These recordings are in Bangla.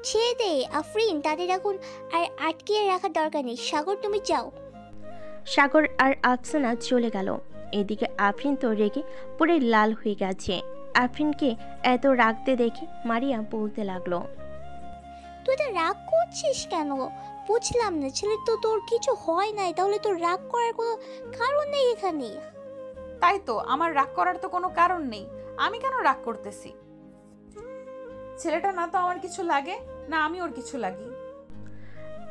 ছেড়ে দে আফরিন, তাদের এখন আর আটকে রাখার দরকার নেই। সাগর তুমি যাও। সাগর আর আফসানা চলে গেল। এদিকে আফরিন তো রেগে পুরো লাল হয়ে গেছে। আফরিনকে এত রাগতে দেখে মারিয়া বলতে লাগলো, তুই তো রাগ করছিস কেন? বুঝলাম না, ছেলে তো তোর কিছু হয় নাই, তাহলে তোর রাগ করার কোনো কারণ নেই এখানে। তাই তো, আমার রাগ করার তো কোনো কারণ নেই। আমি কেন রাগ করতেছি? ছেলেটা না তো আমার কিছু লাগে, না আমি ওর কিছু লাগি।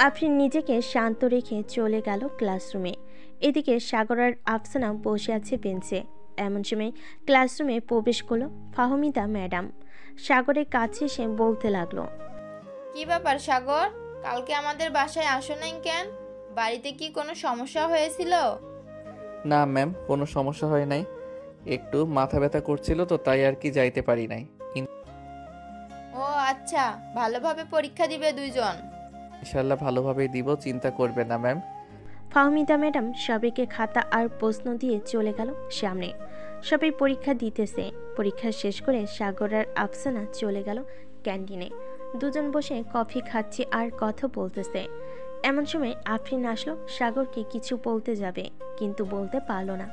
আফরিন নিজেকে শান্ত রেখে চলে গেল ক্লাসরুমে। এদিকে সাগর আর আফসানা বসে আছে বেঞ্চে। এমন সময় ক্লাসরুমে প্রবেশ করলো ফাহমিদা ম্যাডাম। সাগরের কাছে এসে বলতে লাগলো, কি ব্যাপার সাগর, কালকে আমাদের বাসায় আসো নাই কেন? বাড়িতে কি কোনো সমস্যা হয়েছিল? না ম্যাম, কোনো সমস্যা হয় নাই, একটু মাথা ব্যথা করছিল তো তাই আর কি যাইতে পারি নাই। ও আচ্ছা, ভালোভাবে পরীক্ষা দিবে দুইজন? ইনশাল্লাহ ভালোভাবেই দিব, চিন্তা করবে না ম্যাম। ফাহমিদা ম্যাডাম সবাইকে খাতা আর প্রশ্ন দিয়ে চলে গেল সামনে। সবাই পরীক্ষা দিতেছে। পরীক্ষা শেষ করে সাগর আর আফসানা চলে গেল ক্যান্টিনে। দুজন বসে কফি খাচ্ছে আর কথা বলতেছে। এমন সময় আফরিন আসলো সাগরকে কিছু বলতে যাবে, কিন্তু বলতে পারলো না,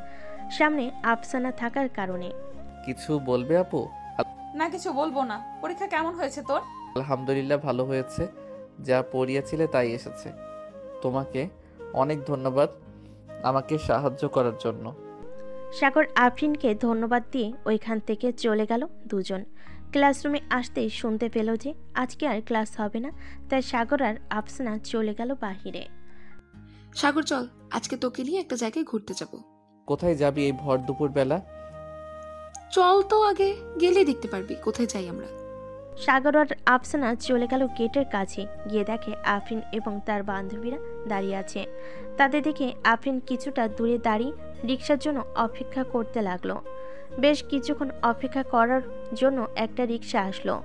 সামনে আফসানা থাকার কারণে। কিছু বলবে আপু? না কিছু বলবো না। পরীক্ষা কেমন হয়েছে তোর? আলহামদুলিল্লাহ ভালো হয়েছে, যা পড়িয়েছিলে তাই এসেছে। তোমাকে অনেক ধন্যবাদ আমাকে সাহায্য করার জন্য। সাগর আফরিনকে ধন্যবাদ দিয়ে ওইখান থেকে চলে গেল দুজন। ক্লাসরুমে আসতেই শুনতে পেল যে আজকে আর ক্লাস হবে না, তাই সাগর আর আফসানা চলে গেল বাহিরে। সাগর চল, আজকে তোকে নিয়ে একটা জায়গায় ঘুরতে যাব। কোথায় যাবি এই ভর দুপুর বেলা? চল তো, আগে গেলে দেখতে পারবি কোথায় যাই আমরা। সাগর আর আফসানা চলে গেল গেটের কাছে। গিয়ে দেখে আফরিন এবং তার বান্ধবীরা দাঁড়িয়ে আছে। তাদের দেখে আফরিন কিছুটা দূরে দাঁড়িয়ে রিক্সার জন্য অপেক্ষা করতে লাগলো। বেশ কিছুক্ষণ অপেক্ষা করার জন্য একটা রিক্সা আসলো।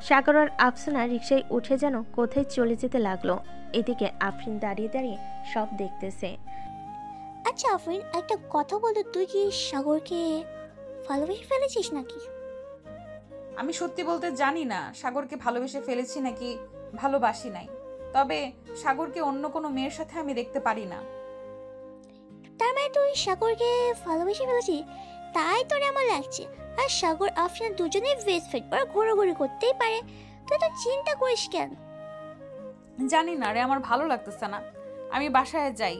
সাগর আর আফসানা রিক্সায় উঠে যেন কোথায় চলে যেতে লাগলো। এদিকে আফরিন দাঁড়িয়ে দাঁড়িয়ে সব দেখতেছে। আচ্ছা আফরিন, একটা কথা বলো, তুই কি সাগরকে ভালোবেসে ফেলেছিস নাকি? আমি সত্যি বলতে জানি না সাগরকে ভালোবেসে ফেলেছি নাকি ভালোবাসি নাই, তবে সাগরকে অন্য কোনো মেয়ের সাথে আমি দেখতে পারি না। তার মানে তুই সাগরকে ভালোবেসে ফেলেছিস, তাই তোর আমার লাগছে। আর সাগর আফরিন দুজনেই বেস্ট ফ্রেন্ড, ওরা ঘোরাঘুরি করতেই পারে, তুই তো চিন্তা করিস কেন? জানি না রে, আমার ভালো লাগতেছে না। আমি বাসায় যাই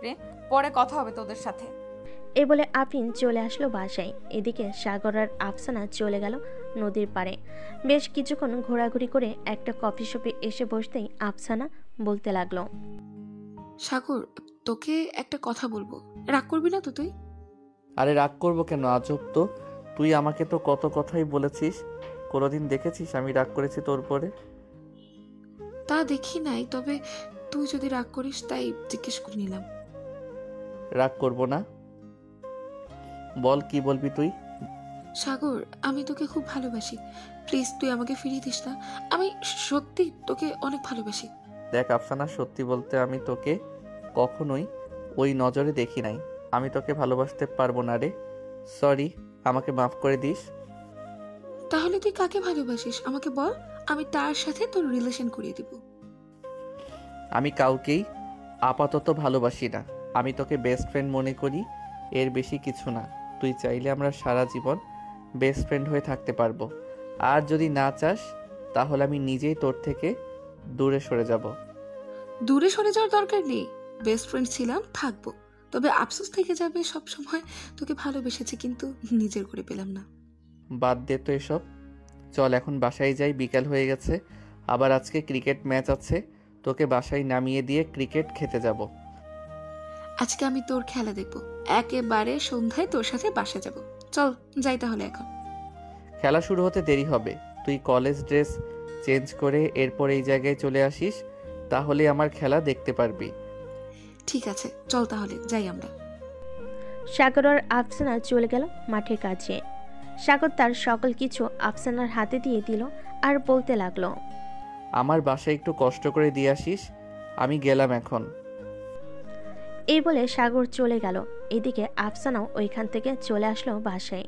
রে, পরে কথা হবে তোদের সাথে। এ বলে আফরিন চলে আসলো বাসায়। এদিকে সাগর আর আফসানা চলে গেল নদীর পাড়ে। বেশ কিছুক্ষণ ঘোরাঘুরি করে একটা কফি শপে এসে বসতেই আফসানা বলতে লাগলো, সাগর, তোকে একটা কথা বলবো, রাগ করবি না তো তুই? আরে রাগ করবো কেন, আজব তো। তুই আমাকে তো কত কথাই বলেছিস, কোনোদিন দেখেছিস আমি রাগ করেছি তোর পরে? তা দেখি নাই, তবে তুই যদি রাগ করিস তাই জিজ্ঞেস করে নিলাম। রাগ করবো না, বল কি বলবি তুই? সাগর, আমি তোকে খুব ভালোবাসি, প্লিজ তুই আমাকে ফিরিয়ে দিস না। আমি সত্যি তোকে অনেক ভালোবাসি। দেখ আফসানা, সত্যি বলতে আমি তোকে কখনোই ওই নজরে দেখি নাই। আমি তোকে ভালোবাসতে পারবো না রে, সরি, আমাকে মাফ করে দিস। তাহলে তুই কাকে ভালোবাসিস আমাকে বল, আমি তার সাথে তোর রিলেশন করিয়ে দিব। আমি কাউকেই আপাতত ভালোবাসি না, আমি তোকে বেস্ট ফ্রেন্ড মনে করি, এর বেশি কিছু না। তুই চাইলে আমরা সারা জীবন বেস্ট ফ্রেন্ড হয়ে থাকতে পারবো, আর যদি না চাস তাহলে আমি নিজেই তোর থেকে দূরে সরে যাব। দূরে সরে যাওয়ার দরকার নেই, বেস্ট ফ্রেন্ড ছিলাম, থাকবো, তবে আফসোস থেকে যাবে সব সময়। তোকে ভালোবেসেছি কিন্তু নিজের করে পেলাম না। বাদ দে তো এসব, চল এখন বাসায় যাই, বিকাল হয়ে গেছে। আবার আজকে ক্রিকেট ম্যাচ আছে, তোকে বাসায় নামিয়ে দিয়ে ক্রিকেট খেতে যাব। আজকে আমি তোর খেলা দেখবো, একেবারে সন্ধ্যায় তোর সাথে বাসা যাব। চল যাই তাহলে এখন। খেলা শুরু হতে দেরি হবে, তুই কলেজ ড্রেস চেঞ্জ করে এরপর এই জায়গায় চলে আসিস, তাহলে আমার খেলা দেখতে পারবি। ঠিক আছে, চল তাহলে যাই আমরা। সাগর আর আফসানা চলে গেল মাঠের কাছে। সাগর তার সকল কিছু আফসানার হাতে দিয়ে দিল আর বলতে লাগলো, আমার বাসায় একটু কষ্ট করে দিয়ে আসিস, আমি গেলাম এখন। এই বলে সাগর চলে গেল। এদিকে আফসানাও ওইখান থেকে চলে আসলো বাসায়।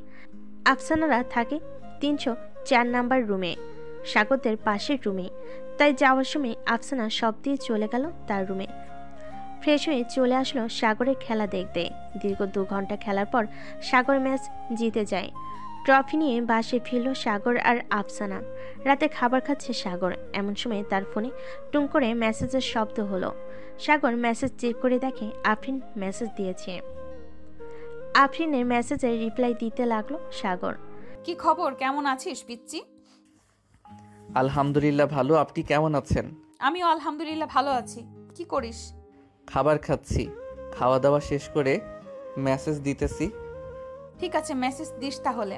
আফসানারা থাকে 304 নাম্বার রুমে। সাগরদের পাশের রুমে। তাই যাওয়ার সময় আফসানা সব দিয়ে চলে গেল তার রুমে। ফ্রেশ হয়ে চলে আসলো সাগরের খেলা দেখতে। দীর্ঘ 2 ঘন্টা খেলার পর সাগর ম্যাচ জিতে যায়। ট্রফি নিয়ে বাসে ফিরল সাগর আর আফসানা। রাতে খাবার খাচ্ছে সাগর, এমন সময় তার ফোনে টুং করে মেসেজের শব্দ হলো। সাগর মেসেজ চেক করে দেখে আফরিন মেসেজ দিয়েছে। আফরিনের মেসেজের রিপ্লাই দিতে লাগলো সাগর। কি খবর, কেমন আছিস পিচ্চি? আলহামদুলিল্লাহ ভালো, আপনি কেমন আছেন? আমিও আলহামদুলিল্লাহ ভালো আছি। কি করিস? খাবার খাচ্ছি, খাওয়া দাওয়া শেষ করে মেসেজ দিতেছি। ঠিক আছে, মেসেজ দিস তাহলে।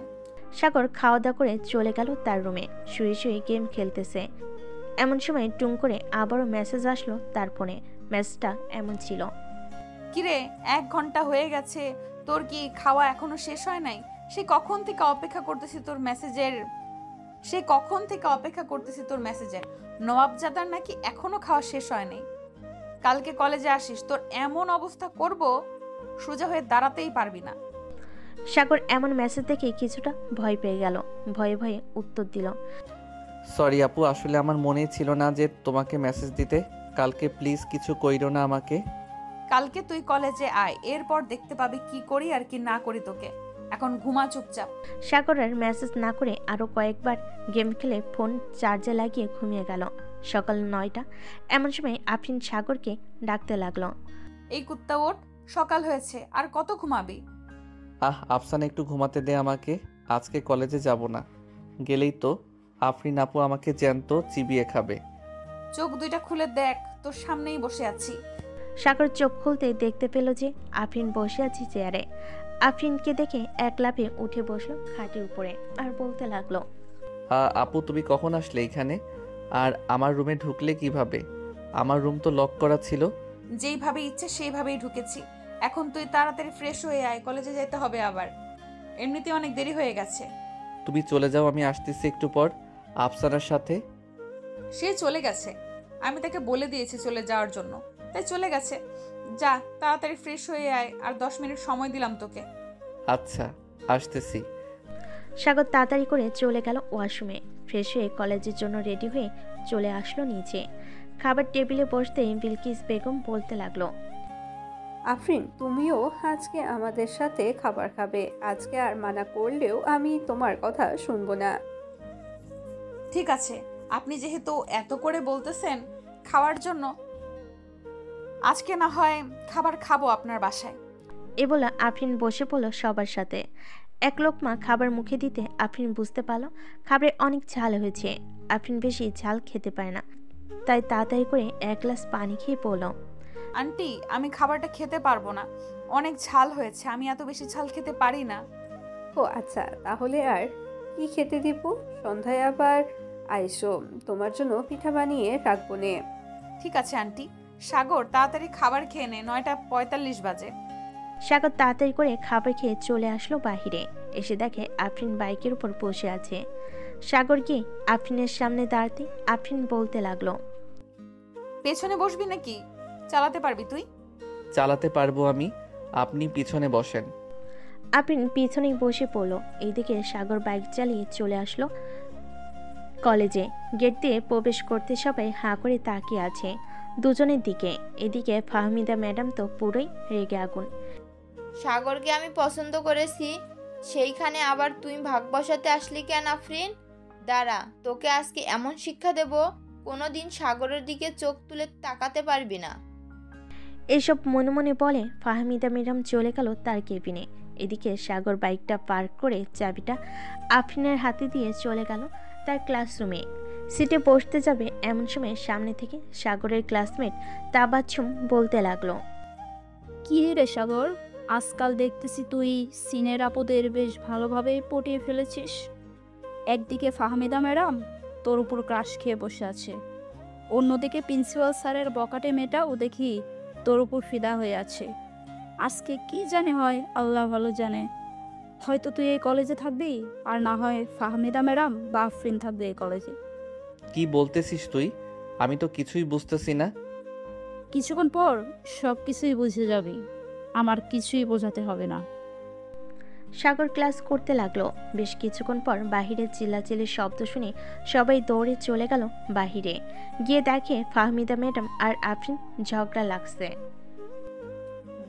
সাগর খাওয়া দাওয়া করে চলে গেল তার রুমে। শুয়ে শুয়ে গেম খেলতেছে। এমন সময় টুং করে আবারও মেসেজ আসলো তার ফোনে। মেসেজটা এমন ছিল। কিরে, 1 ঘন্টা হয়ে গেছে, তোর কি খাওয়া এখনো শেষ হয় নাই? সেই কখন থেকে অপেক্ষা করতেছি তোর মেসেজের। নবাবজাদার নাকি এখনো খাওয়া শেষ হয় নাই। কালকে কলেজে আসিস, তোর এমন অবস্থা করব সোজা হয়ে দাঁড়াতেই পারবি না। সাগর এমন মেসেজ দেখে কিছুটা ভয় পেয়ে গেল। ভয়ে ভয়ে উত্তর দিল। সরি আপু, আসলে আমার মনেই ছিল না যে তোমাকে মেসেজ দিতে। কালকে প্লিজ কিছু কইরো না আমাকে। কালকে তুই কলেজে আয়, এরপর দেখতে পাবি কি করি আর কি না করি তোকে। এখন ঘুমা চুপচাপ। সাগরের মেসেজ না করে আরও কয়েকবার গেম খেলে ফোন চার্জে লাগিয়ে ঘুমিয়ে গেল। সকাল 9টা। এমন সময় আফরিন সাগরকে ডাকতে লাগলো। এই কুত্তা ওঠ, সকাল হয়েছে, আর কত ঘুমাবি? আফসানা একটু ঘুমাতে দে আমাকে, আজকে কলেজে যাব না। গেলেই তো আফরিন আপু আমাকে জ্যান্ত চিবিয়ে খাবে। চোখ দুইটা খুলে দেখ, তোর সামনেই বসে আছি। সাগর চোখ খুলতে দেখতে পেল যে আফরিন বসে আছে চেয়ারে। আফরিনকে দেখে এক লাফে উঠে বসলো খাটের উপরে আর বলতে লাগলো। আপু তুমি কখন আসলে এখানে? আর আমার রুমে ঢুকলে কিভাবে? আমার রুম তো লক করা ছিল। যেইভাবে ইচ্ছে সেইভাবেই ঢুকেছি। এখন তুই তাড়াতাড়ি ফ্রেশ হয়ে আয়, কলেজে যেতে হবে আবার। এমনিতে অনেক দেরি হয়ে গেছে। তুমি চলে যাও, আমি আসতেছি একটু পর আফসানার সাথে। সে চলে গেছে, আমি তাকে বলে দিয়েছি চলে যাওয়ার জন্য, তাই চলে গেছে। যা তাড়াতাড়ি ফ্রেশ হয়ে আয়, আর 10 মিনিট সময় দিলাম তোকে। আচ্ছা, আসতেছি। সাগর তাড়াতাড়ি করে চলে গেল ওয়াশরুমে। ফ্রেশ হয়ে কলেজের জন্য রেডি হয়ে চলে আসলো নিচে। খাবার টেবিলে বসতেই বিলকিস বেগম বলতে লাগলো। আফরিন, তুমিও আজকে আমাদের সাথে খাবার খাবে। আজকে আর মানা করলেও আমি তোমার কথা শুনবো না। ঠিক আছে, আপনি যেহেতু এত করে বলতেছেন খাওয়ার জন্য, আজকে না হয় খাবার খাবো আপনার বাসায়। এ বলে আফরিন বসে পড়ল সবার সাথে। এক লোকমা খাবার মুখে দিতে আফরিন বুঝতে পারল খাবারে অনেক ঝাল হয়েছে। আফরিন বেশি ঝাল খেতে পারে না, তাই তাড়াতাড়ি করে 1 গ্লাস পানি খেয়ে পড়ল। আন্টি, আমি খাবারটা খেতে পারবো না, অনেক ঝাল হয়েছে, আমি এত বেশি ঝাল খেতে পারি না। ও আচ্ছা, তাহলে আর কি খেতে দিব? সন্ধ্যায় আবার আইসো, তোমার জন্য পিঠা বানিয়ে রাখবো নে। ঠিক আছে আন্টি। সাগর, তাড়াতাড়ি খাবার খেয়ে নে, 9:45 বাজে। সাগর তাড়াতাড়ি করে খাবার খেয়ে চলে আসলো বাহিরে। এসে দেখে আফরিন বাইকের উপর বসে আছে। সাগর গিয়ে আফরিনের সামনে দাঁড়াতে আফরিন বলতে লাগলো। পেছনে বসবি নাকি? চালাতে পারবি তুই? চালাতে পারবো আমি, আপনি পিছনে বসেন। আফরিন পিছনেই বসে পড়লো। এইদিকে সাগর বাইক চালিয়ে চলে আসলো কলেজে। গেট দিয়ে প্রবেশ করতে সবাই হাঁ করে তাকিয়ে আছে দুজনের দিকে। এদিকে ফাহমিদা ম্যাডাম তো পুরোই রেগে আগুন। সাগরকে আমি পছন্দ করেছি, সেইখানে আবার তুই ভাগ বসাতে আসলি কেন আফরিন? দাঁড়া, তোকে আজকে এমন শিক্ষা দেব, কোনোদিন সাগরের দিকে চোখ তুলে তাকাতে পারবি না। এসব মনে মনে বলে ফাহমিদা ম্যাডাম চলে গেল তার কেবিনে। এদিকে সাগর বাইকটা পার্ক করে চাবিটা আফরিনের হাতে দিয়ে চলে গেল তার ক্লাসরুমে। সিটে বসতে যাবে এমন সময় সামনে থেকে সাগরের ক্লাসমেট তাবাচ্ছুম বলতে লাগলো। কি রে সাগর, আজকাল দেখতেছি তুই সিনের আপদের বেশ ভালোভাবে পটিয়ে ফেলেছিস। একদিকে ফাহমিদা ম্যাডাম তোর উপর ক্রাশ খেয়ে বসে আছে, অন্যদিকে প্রিন্সিপাল স্যারের বকাটে মেয়েটাও দেখি তোর উপর ফিদা হয়ে আছে। আজকে কি জানে হয়, আল্লাহ ভালো জানে। হয়তো তুই এই কলেজে থাকবি, আর না হয় ফাহমিদা ম্যাডাম বা আফরিন থাকবে এই কলেজে। কি বলতেছিস তুই? আমি তো কিছুই বুঝতেছি না। কিছুক্ষণ পর সব কিছুই বুঝে যাবি, আমার কিছুই বোঝাতে হবে না। সাগর ক্লাস করতে লাগলো। বেশ কিছুক্ষণ পর বাহিরে চিল্লাচিল্লির শব্দ শুনে সবাই দৌড়ে চলে গেল বাহিরে। গিয়ে দেখে ফাহমিদা ম্যাডাম আর আফরিন ঝগড়া লাগছে।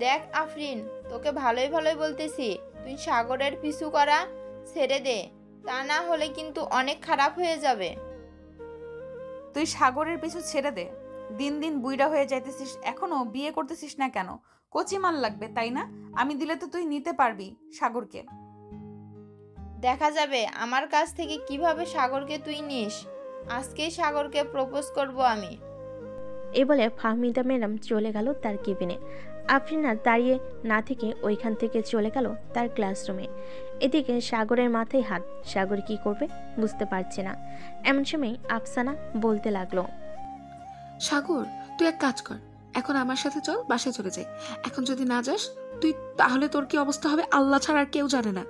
দেখ আফরিন, তোকে ভালোই ভালোই বলতেছি, তুই সাগরের পিছু করা ছেড়ে দে, তা না হলে কিন্তু অনেক খারাপ হয়ে যাবে। তুই সাগরের পিছু ছেড়ে দে। দিন দিন বুইড়া হয়ে যাইতেছিস, এখনো বিয়ে করতেছিস না কেন? কচি মাল লাগবে তাই না? আমি দিলে তো তুই নিতে পারবি সাগরকে। দেখা যাবে আমার কাছ থেকে কিভাবে সাগরকে তুই নিস। আজকেই সাগরকে প্রপোজ করব আমি। এ বলে ফাহমিদা ম্যাডাম চলে গেল তার কেবিনে। আফরিন আর দাঁড়িয়ে না থেকে ওইখান থেকে চলে গেল তার ক্লাসরুমে। এদিকে সাগরের মাথায় হাত। সাগর কি করবে বুঝতে পারছে না। এমন সময় আফসানা বলতে লাগলো, সাগর, তুই এক কাজ কর, এখন আমার সাথে চল, বাসায় চলে যাই। এখন যদি না যাস তুই, তাহলে তোর কি অবস্থা হবে আল্লাহ ছাড়া আর কেউ জানে না।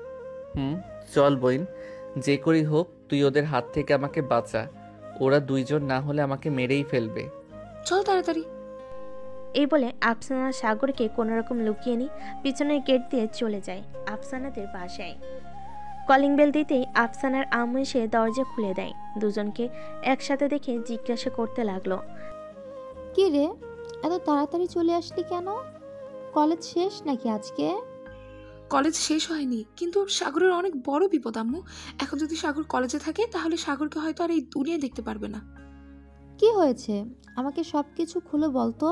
চল বইন, যে করি হোক তুই ওদের হাত থেকে আমাকে বাঁচা। ওরা দুইজন না হলে আমাকে মেরেই ফেলবে। চল তাড়াতাড়ি। এই বলে আফসানা সাগরকে কোনোরকম লুকিয়ে নিয়ে পিছনের গেট দিয়ে চলে যায় আফসানাদের বাসায়। কলিং বেল দিতেই আফসানার আম্মু এসে দরজা খুলে দেয়। দুজনকে একসাথে দেখে জিজ্ঞাসা করতে লাগলো, কি রে, এত তাড়াতাড়ি চলে আসলি কেন? কলেজ শেষ নাকি আজকে? কলেজ শেষ হয়নি, কিন্তু সাগরের অনেক বড় বিপদ আম্মু। এখন যদি সাগর কলেজে থাকে তাহলে সাগরকে হয়তো আর এই দুনিয়ায় দেখতে পারবে না। কি হয়েছে আমাকে সব কিছু খুলে বলতো।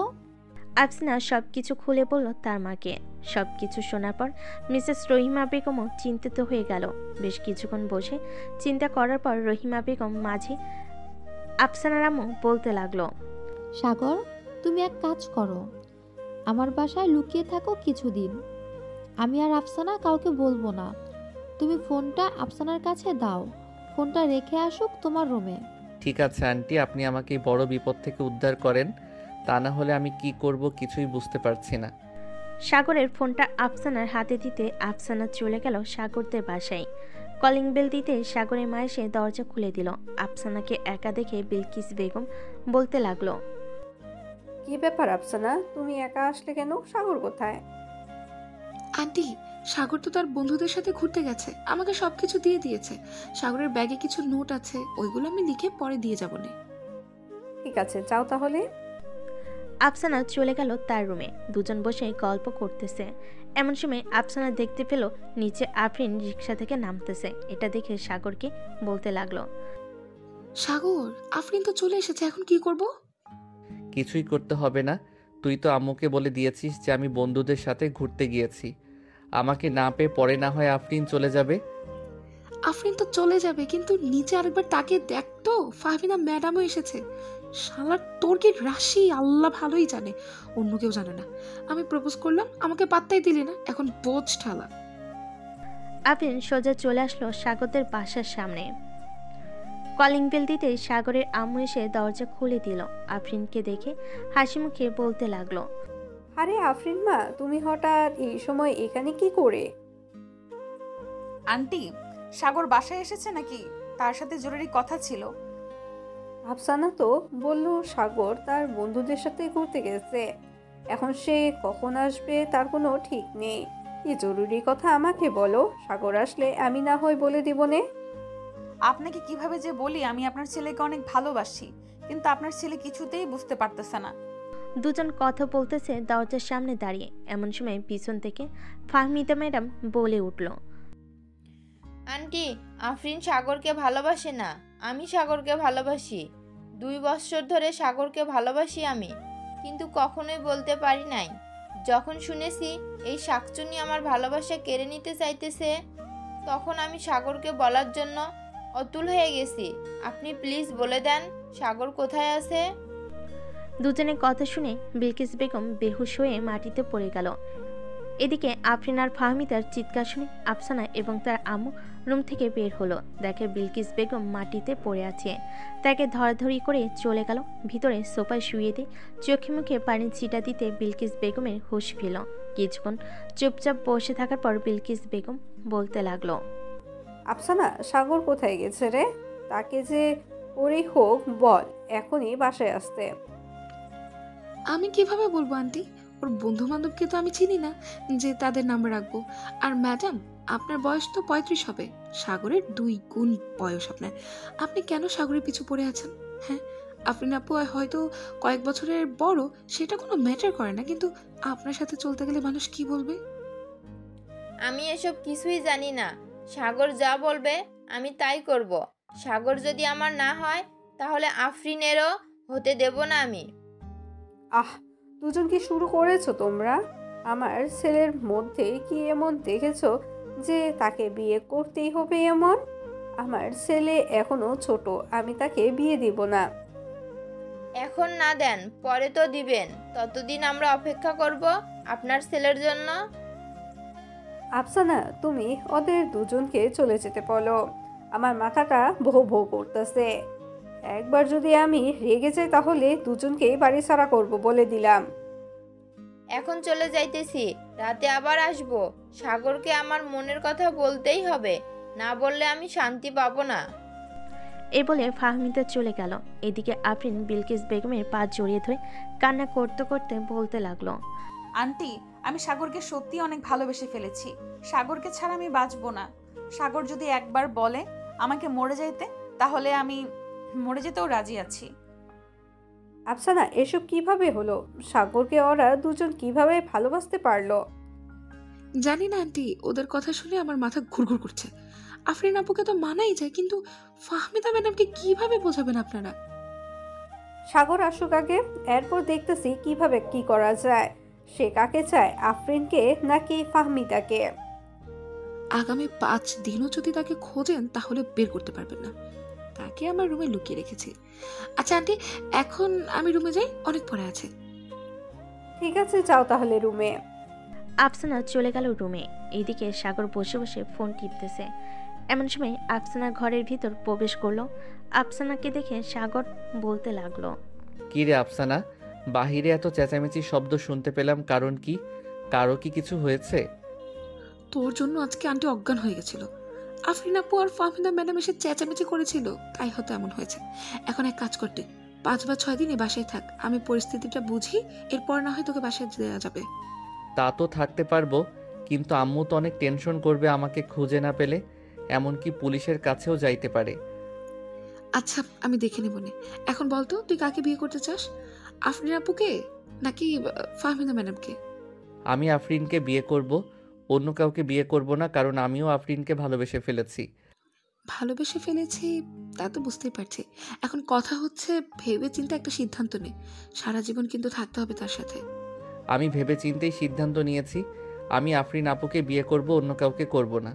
আফসানা সব কিছু খুলে বলল তার মাকে। সব কিছু শোনার পর মিসেস রহিমা বেগমও চিন্তিত হয়ে গেল। বেশ কিছুক্ষণ বসে চিন্তা করার পর রহিমা বেগম মাঝে আফসানার আম্মু বলতে লাগলো, সাগর, তুমি এক কাজ করো, আমার বাসায় লুকিয়ে থাকো কিছুদিন। আমি আর আফসানা কাউকে বলবো না। তুমি ফোনটা আফসানার কাছে দাও, ফোনটা রেখে আসুক তোমার রুমে। ঠিক আছে আন্টি, আপনি আমাকে বড় বিপদ থেকে উদ্ধার করেন, তা না হলে আমি কি করব কিছুই বুঝতে পারছি না। সাগরের ফোনটা আফসানার হাতে দিতে আফসানা চলে গেল সাগরদের বাসায়। কলিং বেল দিতে সাগরের মা এসে দরজা খুলে দিল। আফসানাকে একা দেখে বিলকিস বেগম বলতে লাগলো, কি ব্যাপার আফসানা, তুমি একা আসলে কেন? সাগর কোথায়? আন্টি, সাগর তো তার বন্ধুদের সাথে ঘুরতে গেছে, আমাকে সবকিছু দিয়ে দিয়েছে। সাগরের ব্যাগে কিছু নোট আছে, ওইগুলো আমি লিখে পরে দিয়ে যাবো না। ঠিক আছে, যাও তাহলে। আফসানা চলে গেল তার রুমে। দুজন বসে গল্প করতেছে। এমন সময় আফসানা দেখতে পেল নিচে আফরিন রিক্সা থেকে নামতেছে। এটা দেখে সাগরকে বলতে লাগলো, সাগর, আফরিন তো চলে এসেছে, এখন কি করব? কিছুই করতে হবে না, তুই তো আম্মুকে বলে দিয়েছিস যে আমি বন্ধুদের সাথে ঘুরতে গিয়েছি। আমাকে না পেয়ে পরে না হয় আফরিন চলে যাবে। আফরিন তো চলে যাবে, কিন্তু নিচে আরেকবার তাকে দেখতো, ফাহমিনা ম্যাডামও এসেছে। শালার তোর কি রাশি আল্লাহ ভালোই জানে, অন্য কেউ জানে না। আমি প্রপোজ করলাম, আমাকে পাত্তাই দিলি না, এখন বোঝ ঠালা। আফরিন সোজা চলে আসলো সাগরদের বাসার সামনে। কলিং বেল দিতে সাগরের আম্মু এসে দরজা খুলে দিল। আফরিনকে দেখে হাসি মুখে বলতে লাগলো, আরে আফরিন মা, তুমি হঠাৎ এই সময় এখানে কি করে? আন্টি, সাগর বাসায় এসেছে নাকি? তার সাথে জরুরি কথা ছিল। আফসানা তো বলল সাগর তার বন্ধুদের সাথে ঘুরতে গেছে। এখন সে কখন আসবে তার কোনো ঠিক নেই। কি জরুরি কথা আমাকে বলো, সাগর আসলে আমি না হয় বলে দিব নে। আপনাকে কিভাবে যে বলি, আমি আপনার ছেলেকে অনেক ভালোবাসি, কিন্তু আপনার ছেলে কিছুতেই বুঝতে পারতেছে না। দুজন কথা বলতেছে দরজার সামনে দাঁড়িয়ে। এমন সময় পিছন থেকে ফাহমিদা ম্যাডাম বলে উঠল, আন্টি, আফরিন সাগরকে ভালোবাসে না, আমি সাগরকে ভালোবাসি। 2 বছর ধরে সাগরকে ভালোবাসি আমি, কিন্তু কখনোই বলতে পারি নাই। যখন শুনেছি এই শাকচুনি আমার ভালোবাসা কেড়ে নিতে চাইতেছে, তখন আমি সাগরকে বলার জন্য অতুল হয়ে গেছি। আপনি প্লিজ বলে দেন সাগর কোথায় আছে। দুজনের কথা শুনে বিলকিস বেগম বেহুশ হয়ে মাটিতে পড়ে গেল। এদিকে আফরিন আর ফাহমিদার চিৎকার শুনে আফসানা এবং তার আম্মু রুম থেকে বের হলো। দেখে বিলকিস বেগম মাটিতে পড়ে আছে। তাকে ধরাধরি করে চলে গেল ভিতরে সোফায় শুয়ে দিয়ে চোখে মুখে পানি ছিটা দিতে বিলকিস বেগমের হুঁশ ফিরল। কিছুক্ষণ চুপচাপ বসে থাকার পর বিলকিস বেগম বলতে লাগলো, আফসানা, সাগর কোথায় গেছে রে? তাকে যে ওরই হোক বল এখনই বাসায় আসতে। আমি কিভাবে বলবো আন্টি, ওর বন্ধু বান্ধবকে তো আমি চিনি না যে তাদের নাম্বার রাখবো। আর ম্যাডাম, আপনার বয়স তো 35 হবে, সাগরের 2 গুণ বয়স আপনার। আপনি কেন সাগরের পিছু পড়ে আছেন? হ্যাঁ, আফরিন আপু হয়তো কয়েক বছরের বড়, সেটা কোনো ম্যাটার করে না, কিন্তু আপনার সাথে চলতে গেলে মানুষ কি বলবে? আমি এসব কিছুই জানি না। সাগর যা বলবে আমি তাই করব। সাগর যদি আমার না হয় তাহলে আফরিনেরও হতে দেব না আমি। আহ, দুজন কি শুরু করেছো তোমরা? আমার ছেলের মধ্যে কি এমন দেখেছো যে তাকে বিয়ে করতেই হবে এমন? আমার ছেলে এখনো ছোট, আমি তাকে বিয়ে দিব না। এখন না দেন, পরে তো দিবেন। ততদিন আমরা অপেক্ষা করব আপনার ছেলের জন্য। আফসানা, তুমি ওদের দুজনকে চলে যেতে বলো। আমার মাথাটা ভো ভো করতেছে। একবার যদি আমি রেগে যাই তাহলে দুজনকে বাড়ি ছাড়া করব, বলে দিলাম। এখন চলে যাইতেছি, রাতে আবার আসবো। সাগরকে আমার মনের কথা বলতেই হবে, না বললে আমি শান্তি পাবো না। এই বলে ফাহমিদা চলে গেল। এদিকে আফরিন বিলকিস বেগমের পা জড়িয়ে ধরে কান্না করতে করতে বলতে লাগলো, আন্টি, আমি সাগরকে সত্যি অনেক ভালোবেসে ফেলেছি। সাগরকে ছাড়া আমি বাঁচবো না। সাগর যদি একবার বলে আমাকে মরে যাইতে, তাহলে আমি মরে যেতেও রাজি আছি। আফসানা, এসব কিভাবে হলো? সাগরকে ওরা দুজন কিভাবে ভালোবাসতে পারলো? জানি না আন্টি, ওদের কথা শুনে আমার মাথা ঘুরঘুর করছে। আফরিন আপুকে তো মানাই যায়, কিন্তু ফাহমিদা ম্যাডামকে কিভাবে বোঝাবেন আপনারা? সাগর আসুক আগে, এরপর দেখতেছি কিভাবে কি করা যায়। সে কাকে চায়, আফরিনকে নাকি ফাহমিদাকে? আগামী 5 দিনও যদি তাকে খোঁজেন তাহলে বের করতে পারবেন না। তাকে আমার রুমে লুকিয়ে রেখেছি। আচ্ছা আন্টি, এখন আমি রুমে যাই, অনেক পরে আছে। ঠিক আছে, যাও তাহলে রুমে। আফসানা চলে গেল রুমে। এইদিকে সাগর বসে বসে ফোন টিপতেছে। এমন সময় আফসানা ঘরের ভিতর প্রবেশ করলো। আফসানাকে দেখে সাগর বলতে লাগলো, কি রে আফসানা, বাহিরে এত চেঁচামেচি শব্দ শুনতে পেলাম, কারণ কি? কারো কি কিছু হয়েছে? তোর জন্য আজকে আন্টি অজ্ঞান হয়ে গেছিল। আফরিন আপু আর ফাহমিদা ম্যাডাম এসে চেঁচামেচি করেছিল, তাই হয়তো এমন হয়েছে। এখন এক কাজ করতে, 5 বা 6 দিন বাসায় থাক, আমি পরিস্থিতিটা বুঝি, এরপর না হয় তোকে বাসায় দেওয়া যাবে। তা তো থাকতে পারবো, কিন্তু আম্মু তো অনেক টেনশন করবে আমাকে খুঁজে না পেলে। এমনকি পুলিশের কাছেও যাইতে পারে। আচ্ছা, আমি দেখে নেব নে। এখন বলতো, তুই কাকে বিয়ে করতে চাস? আফরিন আপুকে নাকি ফাহমিদা ম্যাডামকে? আমি আফরিনকে বিয়ে করব, অন্য কাউকে বিয়ে করব না, কারণ আমিও আফরিনকে ভালোবেসে ফেলেছি। ভালোবেসে ফেলেছি তা তো বুঝতেই পারছি। এখন কথা হচ্ছে, ভেবে চিন্তে একটা সিদ্ধান্ত নে। সারা জীবন কিন্তু থাকতে হবে তার সাথে। আমি ভেবে চিন্তেই সিদ্ধান্ত নিয়েছি, আমি আফরিন আপুকে বিয়ে করব, অন্য কাউকে করব না।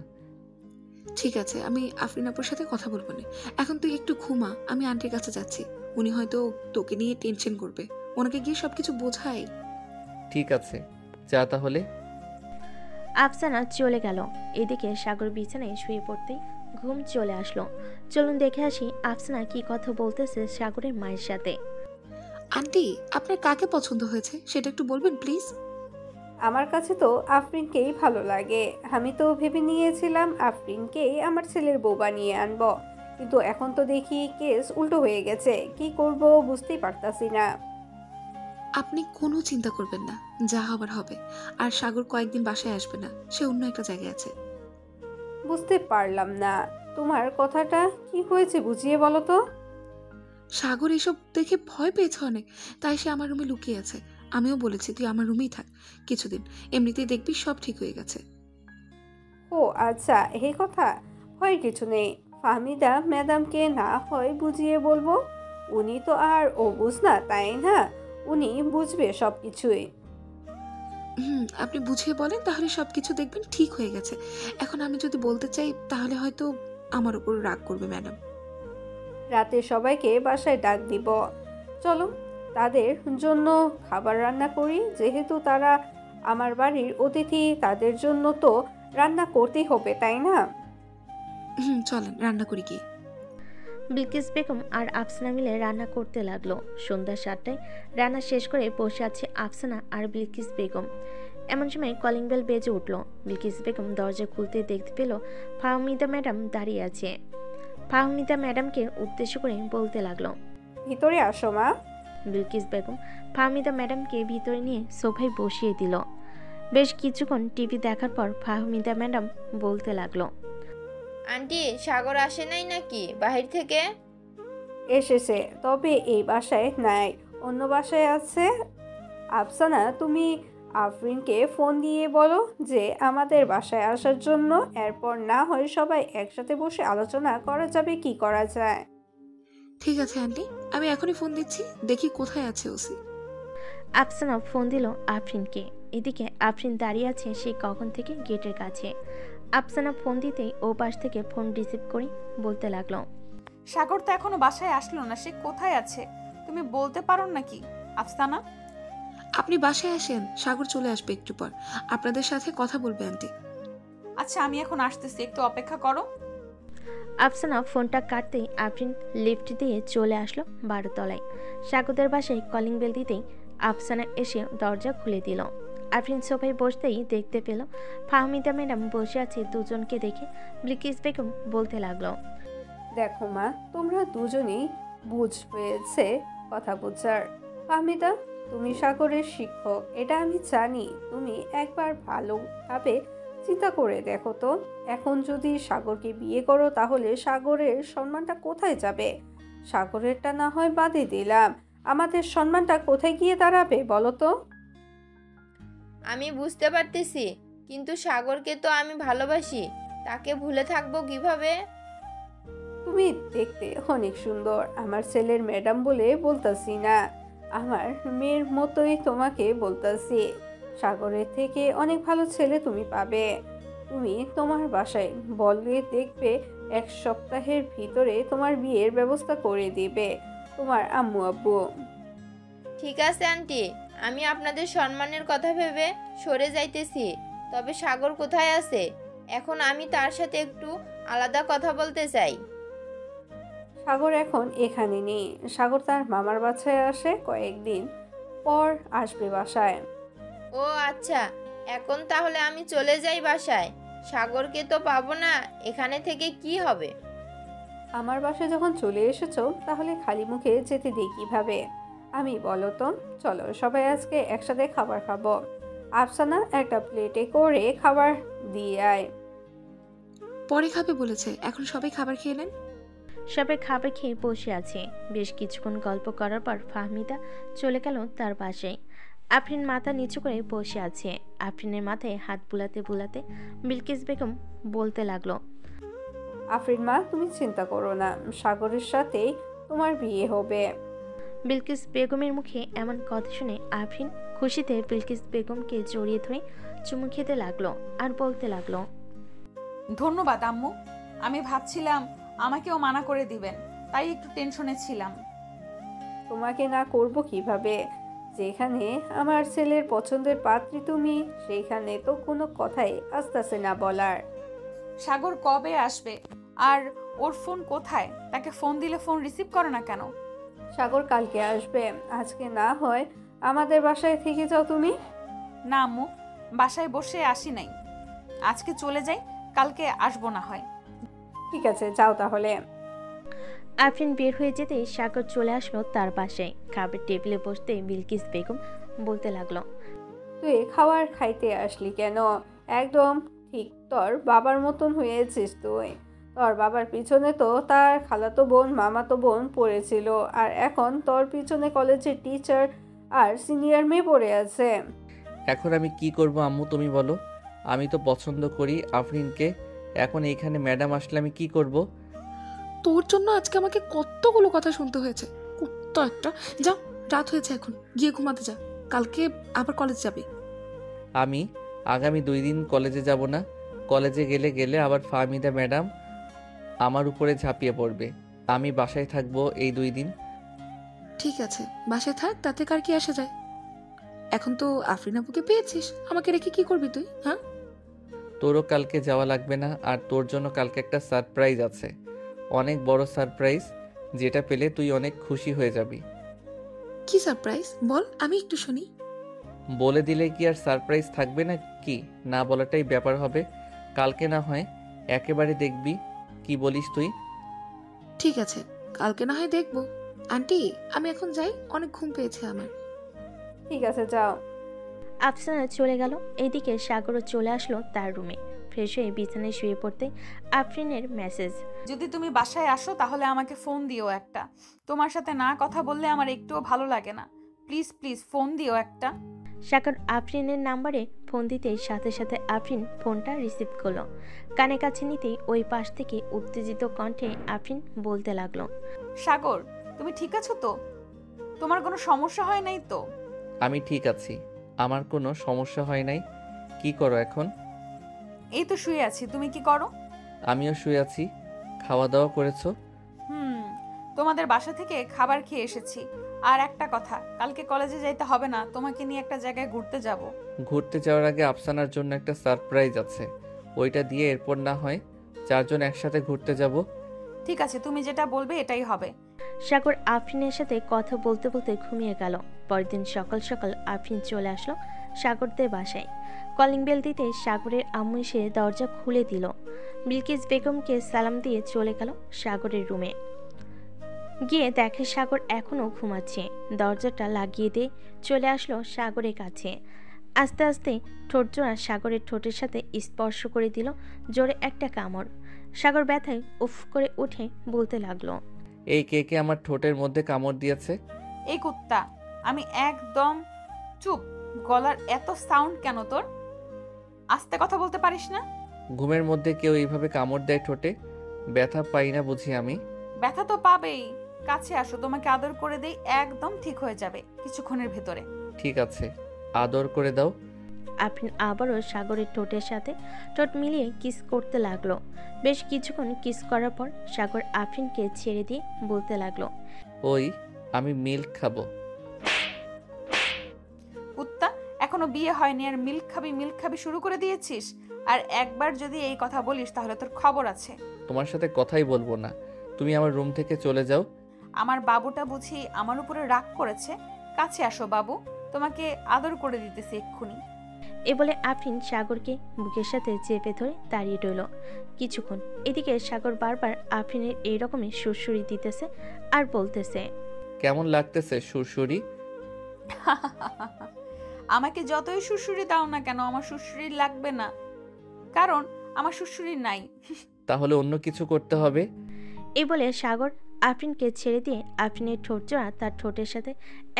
ঠিক আছে, আমি আফরিন আপুর সাথে কথা বলবো না। এখন তুই একটু ঘুমা, আমি আন্টির কাছে যাচ্ছি। উনি হয়তো তোকে নিয়ে টেনশন করবে, ওনাকে গিয়ে সবকিছু বোঝাই। ঠিক আছে, যা তাহলে। আফসানা চলে গেল। এদিকে সাগর বিছানায় শুয়ে পড়তেই ঘুম চলে আসলো। চলুন দেখে আসি আফসানা কি কথা বলতেছে সাগরের মায়ের সাথে। আন্টি, আপনার কাকে পছন্দ হয়েছে সেটা একটু বলবেন প্লিজ? আমার কাছে তো আফরিনকেই ভালো লাগে। আমি তো ভেবে নিয়েছিলাম আফরিনকেই আমার ছেলের বউ বানিয়ে আনবো, কিন্তু এখন তো দেখি কেস উল্টো হয়ে গেছে। কি করব বুঝতেই পারতাছি না। আপনি কোনো চিন্তা করবেন না, যা হবার হবে। আর সাগর কয়েকদিন বাসায় আসবে না, সে অন্য একটা জায়গায় আছে। বুঝতে পারলাম না, তোমার কথাটা কি হয়েছে বুঝিয়ে বলো তো। সাগর এসব দেখে ভয় পেয়েছে অনেক, তাই সে আমার রুমে লুকিয়ে আছে। আমিও বলেছি তুই আমার রুমেই থাক কিছুদিন, এমনিতেই দেখবি সব ঠিক হয়ে গেছে। ও আচ্ছা, এই কথা। ভয়ের কিছু নেই। ফাহমিদা ম্যাডামকে না হয় বুঝিয়ে বলবো। উনি তো আর বুঝ না, তাই না? উনি বুঝবে সব কিছুই। আপনি বুঝিয়ে বলেন, তাহলে সবকিছু দেখবেন ঠিক হয়ে গেছে। এখন আমি যদি বলতে চাই তাহলে হয়তো আমার উপর রাগ করবে ম্যাডাম। রাতে সবাইকে বাসায় ডাক দিব। চলো তাদের জন্য খাবার রান্না করি, যেহেতু তারা আমার বাড়ির অতিথি, তাদের জন্য তো রান্না করতেই হবে, তাই না? চলেন রান্না করি কি। বিলকিস বেগম আর আফসানা মিলে রান্না করতে লাগলো। সন্ধ্যা 7টায় রান্না শেষ করে বসে আছে আফসানা আর বিলকিস বেগম। এমন সময় কলিং বেল বেজে উঠল। বিলকিস বেগম দরজা খুলতে দেখতে পেল ফাহমিদা ম্যাডাম দাঁড়িয়ে আছে। ফাহমিদা ম্যাডামকে উদ্দেশ্য করে বলতে লাগলো, ভিতরে আসো মা। বিলকিস বেগম ফাহমিদা ম্যাডামকে ভিতরে নিয়ে সোফায় বসিয়ে দিল। বেশ কিছুক্ষণ টিভি দেখার পর ফাহমিদা ম্যাডাম বলতে লাগলো, আন্টি সাগর আসে নাই নাকি বাহির থেকে? এসেছে, তবে এই বাসায় নাই, অন্য বাসায় আছে। আফসানা, তুমি আফরিনকে ফোন দিয়ে বলো যে আমাদের বাসায় আসার জন্য। এরপর না হয় সবাই একসাথে বসে আলোচনা করা যাবে কি করা যায়। ঠিক আছে আন্টি, আমি এখনই ফোন দিচ্ছি, দেখি কোথায় আছে ওসি। আফসানা ফোন দিল আফরিনকে। এদিকে আফরিন দাঁড়িয়ে আছে সেই কখন থেকে গেটের কাছে। আফসানা ফোন দিতেই ও পাশ থেকে ফোন রিসিভ করে বলতে লাগলো, সাগর তো এখনো বাসায় আসলো না, সে কোথায় আছে তুমি বলতে পারো নাকি আফসানা? আপনি বাসায় আসেন, সাগর চলে আসবে একটু পর, আপনাদের সাথে কথা বলবে আন্টি। আচ্ছা আমি এখন আসতেছি, একটু অপেক্ষা করো। আফসানা ফোনটা কাটতেই আফরিন লিফট দিয়ে চলে আসলো 12 তলায়। সাগরদের বাসায় কলিং বেল দিতেই আফসানা এসে দরজা খুলে দিল। আফরিন সোফায় বসতেই দেখতে পেল ফাহমিদা ম্যাডাম বসে আছে। দুজনকে দেখে বিলকিস বেগম বলতে লাগলো, দেখো মা, তোমরা দুজনেই বুঝ হয়েছে কথা বোঝার। ফাহমিদা, তুমি সাগরের শিক্ষক, এটা আমি জানি। তুমি একবার ভালোভাবে চিন্তা করে দেখো তো, এখন যদি সাগরকে বিয়ে করো তাহলে সাগরের সম্মানটা কোথায় যাবে? সাগরেরটা না হয় বাদে দিলাম, আমাদের সম্মানটা কোথায় গিয়ে দাঁড়াবে বলো তো? আমি বুঝতে পারতেছি, কিন্তু সাগরকে তো আমি ভালোবাসি, তাকে ভুলে থাকবো কিভাবে? তুমি দেখতে অনেক সুন্দর, আমার ছেলের ম্যাডাম বলে বলতাছি না, আমার মেয়ের মতোই তোমাকে বলতাছি। সাগরের থেকে অনেক ভালো ছেলে তুমি পাবে। তুমি তোমার বাসায় বললে দেখবে 1 সপ্তাহের ভিতরে তোমার বিয়ের ব্যবস্থা করে দিবে তোমার আম্মু আব্বু। ঠিক আছে আন্টি, আমি আপনাদের সম্মানের কথা ভেবে সরে যাইতেছি। তবে সাগর কোথায় আছে? এখন আমি তার সাথে একটু আলাদা কথা বলতে চাই। সাগর এখন এখানে নেই, সাগর তার মামার বাসায় আসে, কয়েকদিন পর আসবে বাসায়। ও আচ্ছা, এখন তাহলে আমি চলে যাই বাসায়। সাগরকে তো পাবো না, এখানে থেকে কি হবে? আমার বাসায় যখন চলে এসেছো তাহলে খালি মুখে যেতে দিই কিভাবে? আমি বলো তো, চলো সবাই আজকে একসাথে খাবার খাবো। আফসানা একটা প্লেটে করে খাবার দিয়ে আয়। পরে খাবে বলেছে, এখন সবাই খাবার খেয়ে নেন। সবাই খাবার খেয়ে বসে আছে। বেশ কিছুক্ষণ গল্প করার পর ফাহমিদা চলে গেল তার বাসায়। আফরিন মাথা নিচু করে বসে আছে। আফরিনের মাথায় হাত বুলাতে বুলাতে বিলকিস বেগম বলতে লাগলো, আফরিন মা, তুমি চিন্তা করো না, সাগরের সাথেই তোমার বিয়ে হবে। বিলকিস বেগমের মুখে এমন কথা শুনে আফরিন খুশিতে বিলকিস বেগমকে জড়িয়ে ধরে চুমু খেতে লাগলো আর বলতে লাগলো, ধন্যবাদ আম্মু, আমি ভাবছিলাম আমাকেও মানা করে দিবেন, তাই একটু টেনশনে ছিলাম। তোমাকে না করব কিভাবে? যেখানে আমার ছেলের পছন্দের পাত্রী তুমি, সেখানে তো কোনো কথাই আসতেছে না বলার। সাগর কবে আসবে আর ওর ফোন কোথায়? তাকে ফোন দিলে ফোন রিসিভ করে না কেন? সাগর কালকে আসবে, আজকে না হয় আমাদের বাসায় থেকে যাও তুমি। না আম্মু, বাসায় বসে আসি নাই, আজকে চলে যাই, কালকে আসবো না হয়। ঠিক আছে, যাও তাহলে। আফরিন বের হয়ে যেতে সাগর চলে আসলো তার বাসায়। খাবার টেবিলে বসতে বিলকিস বেগম বলতে লাগলো, তুই খাবার খাইতে আসলি কেন? একদম ঠিক তোর বাবার মতন হয়েছিস তুই। তোর বাবার পিছনে তো তার খালাতো বোন মামাতো বোন পড়েছিল, আর এখন তোর পিছনে কলেজের টিচার আর সিনিয়র মেয়ে পড়ে আছে। এখন আমি কি করব আম্মু তুমি বলো? আমি তো পছন্দ করি আফরিনকে, এখন এইখানে ম্যাডাম আসলে আমি কি করব? তোর জন্য আজকে আমাকে কতগুলো কথা শুনতে হয়েছে, কুত্তা একটা। যা, রাত হয়েছে, এখন গিয়ে ঘুমাতে যা, কালকে আবার কলেজ যাবি। আমি আগামী 2 দিন কলেজে যাব না। কলেজে গেলে আবার ফাহমিদা ম্যাডাম আমার উপরে ঝাঁপিয়ে পড়বে। আমি বাসায় থাকবো এই 2 দিন। ঠিক আছে, বাসায় থাক, তাতে কার কি আসা যায়। এখন তো আফরিন আপুকে পেয়েছিস, আমাকে রেখে কি করবি তুই? হ্যাঁ, তোরও কালকে যাওয়া লাগবে না, আর তোর জন্য কালকে একটা সারপ্রাইজ আছে, অনেক বড় সারপ্রাইজ, যেটা পেলে তুই অনেক খুশি হয়ে যাবি। কি সারপ্রাইজ বল, আমি একটু শুনি। বলে দিলে কি আর সারপ্রাইজ থাকবে না কি? না বলাটাই ব্যাপার হবে। কালকে না হয় একেবারে দেখবি, কি বলিস তুই? ঠিক আছে, কালকে না হয় দেখবো। আন্টি, আমি এখন যাই, অনেক ঘুম পেয়েছে আমার। ঠিক আছে, যাও। আফসানা চলে গেল। এদিকে সাগরও চলে আসলো তার রুমে। ফ্রেশ হয়ে বিছানায় শুয়ে পড়তে আফরিনের মেসেজ। যদি তুমি বাসায় আসো তাহলে আমাকে ফোন দিও একটা। তোমার সাথে না কথা বললে আমার একটুও ভালো লাগে না। প্লিজ প্লিজ ফোন দিও একটা। সাগর আফরিনের নাম্বারে ফোন দিতেই সাথে সাথে আফরিন ফোনটা রিসিভ করলো। কানে কাছে নিতেই ওই পাশ থেকে উত্তেজিত কণ্ঠে আফরিন বলতে লাগলো, সাগর, তুমি ঠিক আছো তো? তোমার কোনো সমস্যা হয় নাই তো? আমি ঠিক আছি, আমার কোনো সমস্যা হয় নাই। কি করো এখন? এই তো শুয়ে আছি, তুমি কি করো? আমিও শুয়ে আছি। খাওয়া দাওয়া করেছো? তোমাদের বাসা থেকে খাবার খেয়ে এসেছি। আর একটা কথা, কালকে কলেজে যাইতে হবে না, তোমাকে নিয়ে একটা জায়গায় ঘুরতে যাব। ঘুরতে যাওয়ার আগে আফসানার জন্য একটা সারপ্রাইজ আছে, ওইটা দিয়ে এরপর না হয় 4 জন একসাথে ঘুরতে যাব। ঠিক আছে, তুমি যেটা বলবে এটাই হবে। সাগর আফরিনের সাথে কথা বলতে বলতে ঘুমিয়ে গেল। পরের দিন সকাল সকাল আফরিন চলে আসলো সাগরদের বাসায়। কলিং বেল দিতে সাগরের আম্মু এসে দরজা খুলে দিল। বিলকিস বেগমকে সালাম দিয়ে চলে গেল সাগরের রুমে। গিয়ে দেখে সাগর এখনো ঘুমাচ্ছে। দরজাটা লাগিয়ে দিয়ে চলে আসলো সাগরের কাছে। আস্তে আস্তে ঠোঁটজোড়া সাগরের ঠোঁটের সাথে স্পর্শ করে দিল জোরে একটা কামড়। সাগর ব্যথায় উফ করে উঠে বলতে লাগলো, এই কে কে আমার ঠোঁটের মধ্যে কামড় দিয়েছে? এই কুত্তা। আমি একদম চুপ। গলার এত সাউন্ড কেন তোর? আস্তে কথা বলতে পারিস না? ঘুমের মধ্যে কেউ এইভাবে কামড় দেয় ঠোঁটে? ব্যথা পাই না বুঝি আমি? ব্যথা তো পাবেই। কাছে আসো, তোমাকে আদর করে দেই, একদম ঠিক হয়ে যাবে কিছুক্ষণের ভেতরে। ঠিক আছে, আদর করে দাও। আফরিন আবারও সাগরের ঠোঁটের সাথে ঠোঁট মিলিয়ে কিস করতে লাগলো। বেশ কিছুক্ষণ কিস করার পর সাগর আফরিনকে ছেড়ে দিয়ে বলতে লাগলো, ওই আমি মিল্ক খাবো। কুত্তা, এখনো বিয়ে হয়নি আর মিল্ক খাবি শুরু করে দিয়েছিস? আর একবার যদি এই কথা বলিস তাহলে তোর খবর আছে। তোমার সাথে কথাই বলবো না, তুমি আমার রুম থেকে চলে যাও। আমার বাবুটা বুঝি আমার উপরে রাগ করেছে? কাছে আসো বাবু, তোমাকে আদর করে দিতেছি এক্ষুনি। এ বলে আফরিন সাগরকে বুকের সাথে চেপে ধরে দাঁড়িয়ে রইল কিছুক্ষণ। এদিকে সাগর বারবার আফরিনের এইরকমই সুরসুরি দিতেছে আর বলতেছে, কেমন লাগতেছে সুরসুরি? আমাকে যতই সুরসুরি দাও না কেন, আমার সুরসুরি লাগবে না, কারণ আমার সুরসুরি নাই। তাহলে অন্য কিছু করতে হবে। এই বলে সাগর আফরিনকে ছেড়ে দিয়ে আফরিনের ঠোঁট জোড়া তার ঠোঁটের সাথে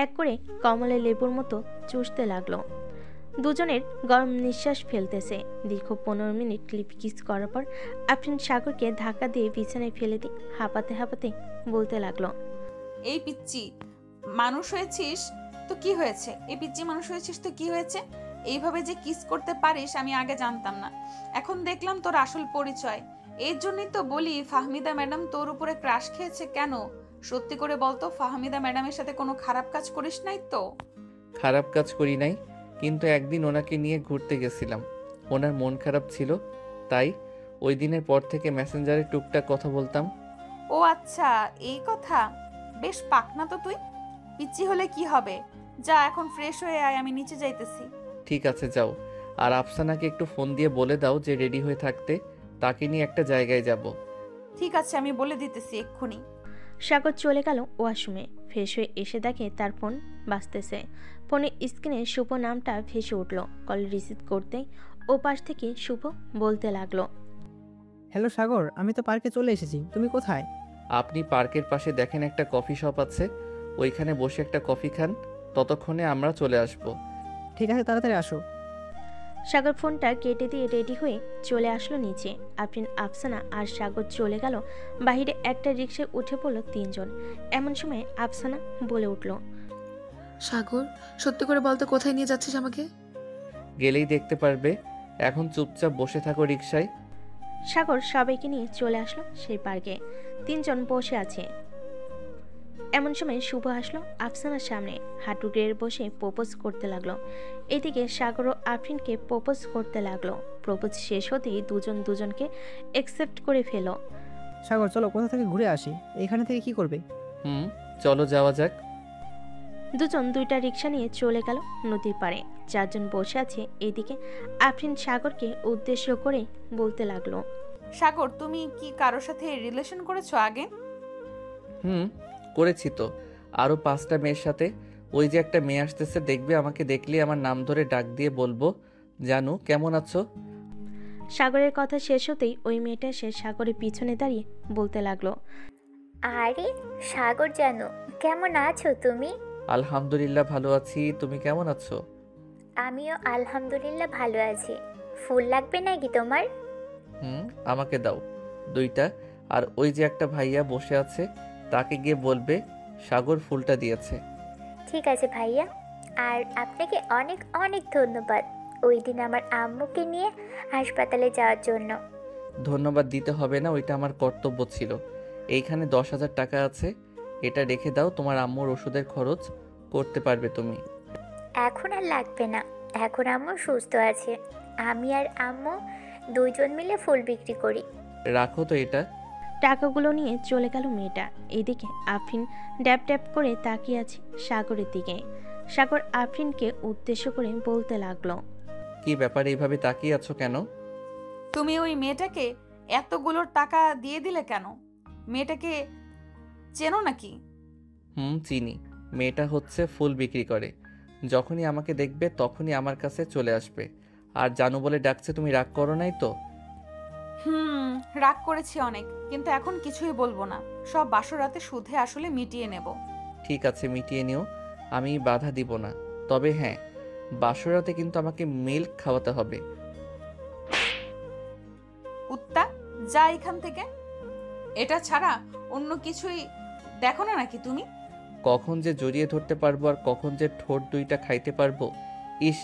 এক করে কমলা লেবুর মতো চুষতে লাগলো। দুজনের গরম নিঃশ্বাস ফেলতেছে। দীর্ঘ 15 মিনিট লিপ কিস করার পর আফরিন সাগরকে ধাক্কা দিয়ে বিছানায় ফেলে দিয়ে হাঁপাতে হাঁপাতে বলতে লাগলো, এই পিচ্চি মানুষ হয়েছিস তো কি হয়েছে? এইভাবে যে কিস করতে পারিস আমি আগে জানতাম না, এখন দেখলাম তোর আসল পরিচয়। এর জন্যই তো বলি ফাহমিদা ম্যাডাম তোর উপরে ক্রাশ খেয়েছে কেন? সত্যি করে বলতো, ফাহমিদা ম্যাডামের সাথে কোনো খারাপ কাজ করিস নাই তো? খারাপ কাজ করি নাই, কিন্তু একদিন ওনাকে নিয়ে ঘুরতে গেছিলাম, ওনার মন খারাপ ছিল, তাই ওই দিনের পর থেকে মেসেঞ্জারে টুকটাক কথা বলতাম। ও আচ্ছা, এই কথা। বেশ পাকনা তো তুই। পিচ্চি হলে কি হবে? যা এখন ফ্রেশ হয়ে আয়, আমি নিচে যাইতেছি। ঠিক আছে যাও, আর আফসানাকে একটু ফোন দিয়ে বলে দাও যে রেডি হয়ে থাকতে, তাকে নিয়ে একটা জায়গায় যাব। ঠিক আছে, আমি বলে দিতেছি এক্ষুনি। সাগর চলে গেল ওয়াশরুমে। ফ্রেশ হয়ে এসে দেখে তার ফোন বাজতেছে। ফোনের স্ক্রিনে শুভ নামটা ভেসে উঠল। কল রিসিভ করতেই ও পাশ থেকে শুভ বলতে লাগলো, হ্যালো সাগর, আমি তো পার্কে চলে এসেছি, তুমি কোথায়? আপনি পার্কের পাশে দেখেন একটা কফি শপ আছে, ওইখানে বসে একটা কফি খান, ততক্ষণে আমরা চলে আসব। ঠিক আছে, তাড়াতাড়ি আসো। সাগর ফোনটা কেটে দিয়ে রেডি হয়ে চলে আসলো নিচে। আফরিন, আফসানা আর সাগর চলে গেল বাহিরে। একটা রিক্সায় উঠে পড়লো 3 জন। এমন সময় আফসানা বলে উঠল, সাগর, সত্যি করে বলতে কোথায় নিয়ে যাচ্ছিস আমাকে? গেলেই দেখতে পারবে, এখন চুপচাপ বসে থাকো রিক্সায়। সাগর সবাইকে নিয়ে চলে আসলো সেই পার্কে। 3 জন বসে আছে। এমন সময় শুভ আসলো আফসানার সামনে, হাঁটু গেড়ে বসে প্রপোজ করতে লাগলো। এদিকে সাগর ও আফরিনকে প্রপোজ করতে লাগলো। প্রপোজ শেষ হতেই দুজন দুজনকে অ্যাকসেপ্ট করে ফেলো। সাগর চলো কোথা থেকে ঘুরে আসি, এখানে থেকে কি করবে? চলো যাওয়া যাক। দুজন 2টা রিক্সা নিয়ে চলে গেল নদীর পাড়ে। 4 জন বসে আছে। এদিকে আফরিন সাগরকে উদ্দেশ্য করে বলতে লাগলো, সাগর, তুমি কি কারোর সাথে রিলেশন করেছো আগে? করেছি তো, আরো 5টা মেয়ের সাথে। ওই যে একটা মেয়ে আসতেছে, দেখবে আমাকে দেখলে আমার নাম ধরে ডাক দিয়ে বলবো, জানু কেমন আছো? সাগরের কথা শেষ হতেই ওই মেয়েটা এসে সাগরের পিছনে দাঁড়িয়ে বলতে লাগলো, আরে সাগর জানো, কেমন আছো তুমি? আলহামদুলিল্লাহ ভালো আছি, তুমি কেমন আছো? আমিও আলহামদুলিল্লাহ ভালো আছি। ফুল লাগবে নাকি তোমার? আমাকে দাও 2টা। আর ওই যে একটা ভাইয়া বসে আছে, তাকে গিয়ে বলবে সাগর ফুলটা দিয়েছে। ঠিক আছে ভাইয়া। আর আপনাকে অনেক অনেক ধন্যবাদ ওই দিন আমার আম্মুকে নিয়ে হাসপাতালে যাওয়ার জন্য। ধন্যবাদ দিতে হবে না, ওইটা আমার কর্তব্য ছিল। এইখানে 10,000 টাকা আছে, এটা রেখে দাও, তোমার আম্মুর ওষুধের খরচ করতে পারবে তুমি। এখন আর লাগবে না, এখন আম্মু সুস্থ আছে। আমি আর আম্মু দুইজন মিলে ফুল বিক্রি করি। রাখো তো এটা। টাকাগুলো নিয়ে চলে গেল মেয়েটা। এদিকে আফরিন ড্যাব ড্যাব করে তাকিয়ে আছে সাগরের দিকে। সাগর আফরিনকে উদ্দেশ্য করে বলতে লাগলো, কি ব্যাপার, এইভাবে তাকিয়ে আছো কেন? তুমি ওই মেয়েটাকে এতগুলোর টাকা দিয়ে দিলে কেন? মেয়েটাকে চেনো নাকি? চিনি। মেয়েটা হচ্ছে ফুল বিক্রি করে, যখনই আমাকে দেখবে তখনই আমার কাছে চলে আসবে। আর জানু বলে ডাকছে, তুমি রাগ করো নাই তো? রাগ করেছি অনেক, কিন্তু এখন কিছুই বলবো না। সব বাসরাতে সুদে আসলে মিটিয়ে নেব। ঠিক আছে, মিটিয়ে নিও, আমি বাধা দিব না। তবে হ্যাঁ, বাসরাতে কিন্তু আমাকে মিল্ক খাওয়াতে হবে। কুত্তা, যা এখান থেকে। এটা ছাড়া অন্য কিছুই দেখো না নাকি তুমি? কখন যে জড়িয়ে ধরতে পারবো আর কখন যে ঠোঁট 2টা খাইতে পারবো। ইস।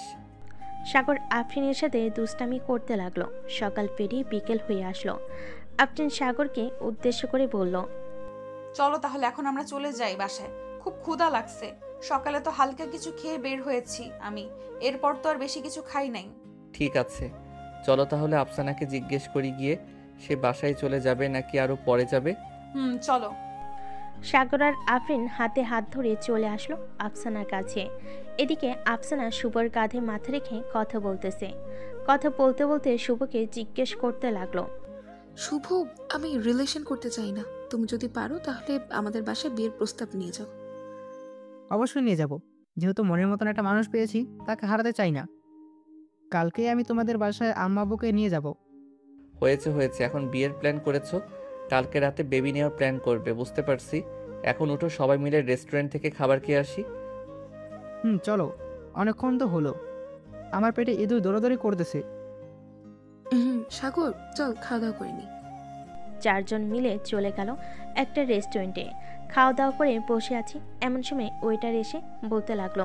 সাগর আফরিনের সাথে দুষ্টামি করতে লাগলো। সকাল পেরিয়ে বিকেল হয়ে আসলো। আফরিন সাগরকে উদ্দেশ্য করে বলল, চলো তাহলে এখন আমরা চলে যাই বাসায়, খুব ক্ষুধা লাগছে। সকালে তো হালকা কিছু খেয়ে বের হয়েছি আমি, এরপর তো আর বেশি কিছু খাই নাই। ঠিক আছে, চলো তাহলে আফসানাকে জিজ্ঞেস করি গিয়ে, সে বাসায় চলে যাবে নাকি আরো পরে যাবে। চলো। সাগর আর আফরিন হাতে হাত ধরে চলে আসলো আফসানার কাছে। এদিকে আফসানা শুভর কাঁধে মাথা রেখে কথা বলতেছে। কথা বলতে বলতে শুভকে জিজ্ঞেস করতে লাগলো, শুভ, আমি রিলেশন করতে চাই না, তুমি যদি পারো তাহলে আমাদের বাসায় বিয়ের প্রস্তাব নিয়ে যাও। অবশ্যই নিয়ে যাব, যেহেতু মনের মতন একটা মানুষ পেয়েছি, তাকে হারাতে চাই না। কালকেই আমি তোমাদের বাসায় আম্মা আব্বুকে নিয়ে যাব। হয়েছে হয়েছে, এখন বিয়ের প্ল্যান করেছো, কালকে রাতে বেবি নেওয়ার প্ল্যান করবে, বুঝতে পারছি। এখন উঠো, সবাই মিলে রেস্টুরেন্ট থেকে খাবার খেয়ে আসি। চলো, অনেকক্ষণ তো হলো, আমার পেটে ইঁদুর দৌড়াদৌড়ি করতেছে। সাগর, চল খাওয়া দাওয়া করে নি। 4 জন মিলে চলে গেল একটা রেস্টুরেন্টে। খাওয়া দাওয়া করে বসে আছি, এমন সময় ওয়েটার এসে বলতে লাগলো,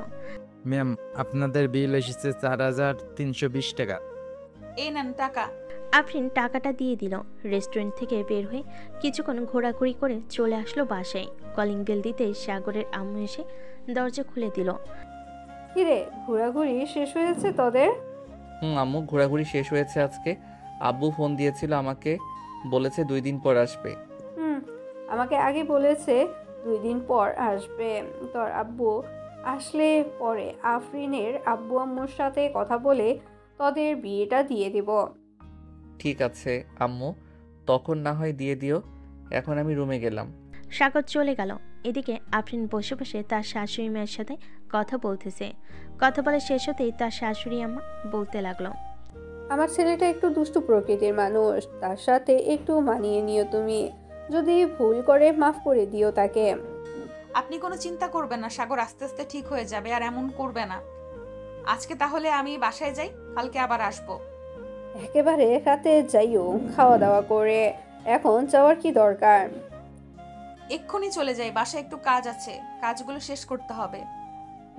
ম্যাম, আপনাদের বিল এসেছে 4,320 টাকা। এই নেন টাকা। আফরিন টাকাটা দিয়ে দিল। রেস্টুরেন্ট থেকে বের হয়ে কিছুক্ষণ ঘোরাঘুরি করে চলে আসলো বাসায়। কলিং বেল দিতে সাগরের আম্মু এসে দরজা খুলে দিল। কিরে, ঘোরাঘুরি শেষ হয়েছে তোদের? আম্মু, ঘোরাঘুরি শেষ হয়েছে আজকে। আব্বু ফোন দিয়েছিল আমাকে, বলেছে 2 দিন পর আসবে। আমাকে আগে বলেছে 2 দিন পর আসবে। তোর আব্বু আসলে পরে আফরিনের আব্বু আম্মুর সাথে কথা বলে তোদের বিয়েটা দিয়ে দেব। ঠিক আছে আম্মু, তখন না হয় দিয়ে দিও। এখন আমি রুমে গেলাম। সাগর চলে গেল। এদিকে আফরিন বসে বসে তার শাশুড়ি মায়ের সাথে কথা বলতেছে। কথা বলে শেষ হতেই তার শাশুড়ি আম্মা বলতে লাগলো, আমার ছেলেটা একটু দুষ্টু প্রকৃতির মানুষ, তার সাথে একটু মানিয়ে নিও তুমি। যদি ভুল করে মাফ করে দিও তাকে। আপনি কোনো চিন্তা করবেন না, সাগর আস্তে আস্তে ঠিক হয়ে যাবে, আর এমন করবে না। আজকে তাহলে আমি বাসায় যাই, কালকে আবার আসবো। একেবারে রাতে যাইও খাওয়া দাওয়া করে, এখন যাওয়ার কি দরকার? এক্ষুনি চলে যাই, বাসায় একটু কাজ আছে, কাজগুলো শেষ করতে হবে।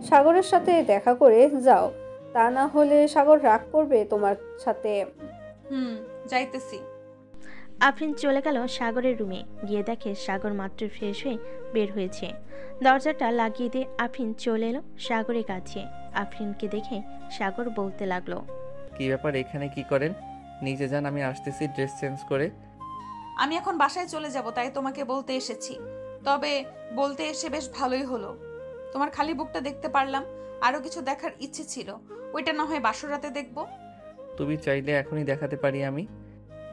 সাগরের সাথে দেখা করে যাও, তা না হলে সাগর রাগ করবে তোমার সাথে। যাইতেছি। আফরিন চলে গেল সাগরের রুমে। গিয়ে দেখে সাগর মাত্র ফ্রেশ হয়ে বের হয়েছে। দরজাটা লাগিয়ে দিয়ে আফরিন চলে এলো সাগরের কাছে। আফরিনকে দেখে সাগর বলতে লাগলো, কি ব্যাপার, এখানে কি করেন? নিচে যান, আমি আসতেছি ড্রেস চেঞ্জ করে। আমি এখন বাসায় চলে যাব, তাই তোমাকে বলতে এসেছি। তবে বলতে এসে বেশ ভালোই হলো, তোমার খালি বুকটা দেখতে পারলাম। আরো কিছু দেখার ইচ্ছে ছিল, ওইটা না হয় বাসরাতে দেখবো। তুমি চাইলে এখনই দেখাতে পারি আমি।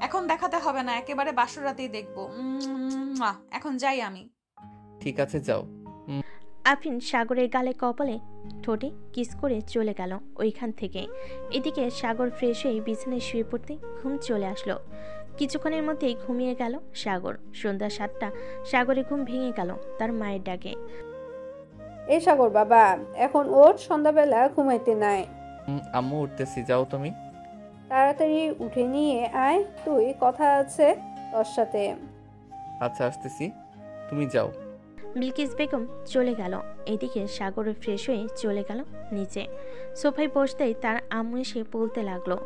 এখন দেখাতে হবে না, একেবারে বাসরাতেই দেখবো। এখন যাই আমি। ঠিক আছে, যাও। আফরিন সাগরের গালে কপালে ঠোঁটে কিস করে চলে গেল ওইখান থেকে। এদিকে সাগর ফ্রেশ হয়ে বিছানায় শুয়ে পড়তে ঘুম চলে আসলো। কিছুক্ষণের মধ্যেই ঘুমিয়ে গেল সাগর। সন্ধ্যা 7টা সাগরের ঘুম ভেঙে গেল তার মায়ের ডাকে। এই সাগর বাবা, এখন ওর সন্ধ্যাবেলা ঘুমাইতে নাই। আম্মু উঠতেছি, যাও তুমি। তাড়াতাড়ি উঠে নিয়ে আয়, তুই কথা আছে তোর সাথে। আচ্ছা আসতেছি, তুমি যাও। বিলকিস বেগম চলে গেল। এদিকে সাগর ফ্রেশ হয়ে চলে গেল নিচে। সোফায় বসতেই তার আম্মু এসে বলতে লাগলো,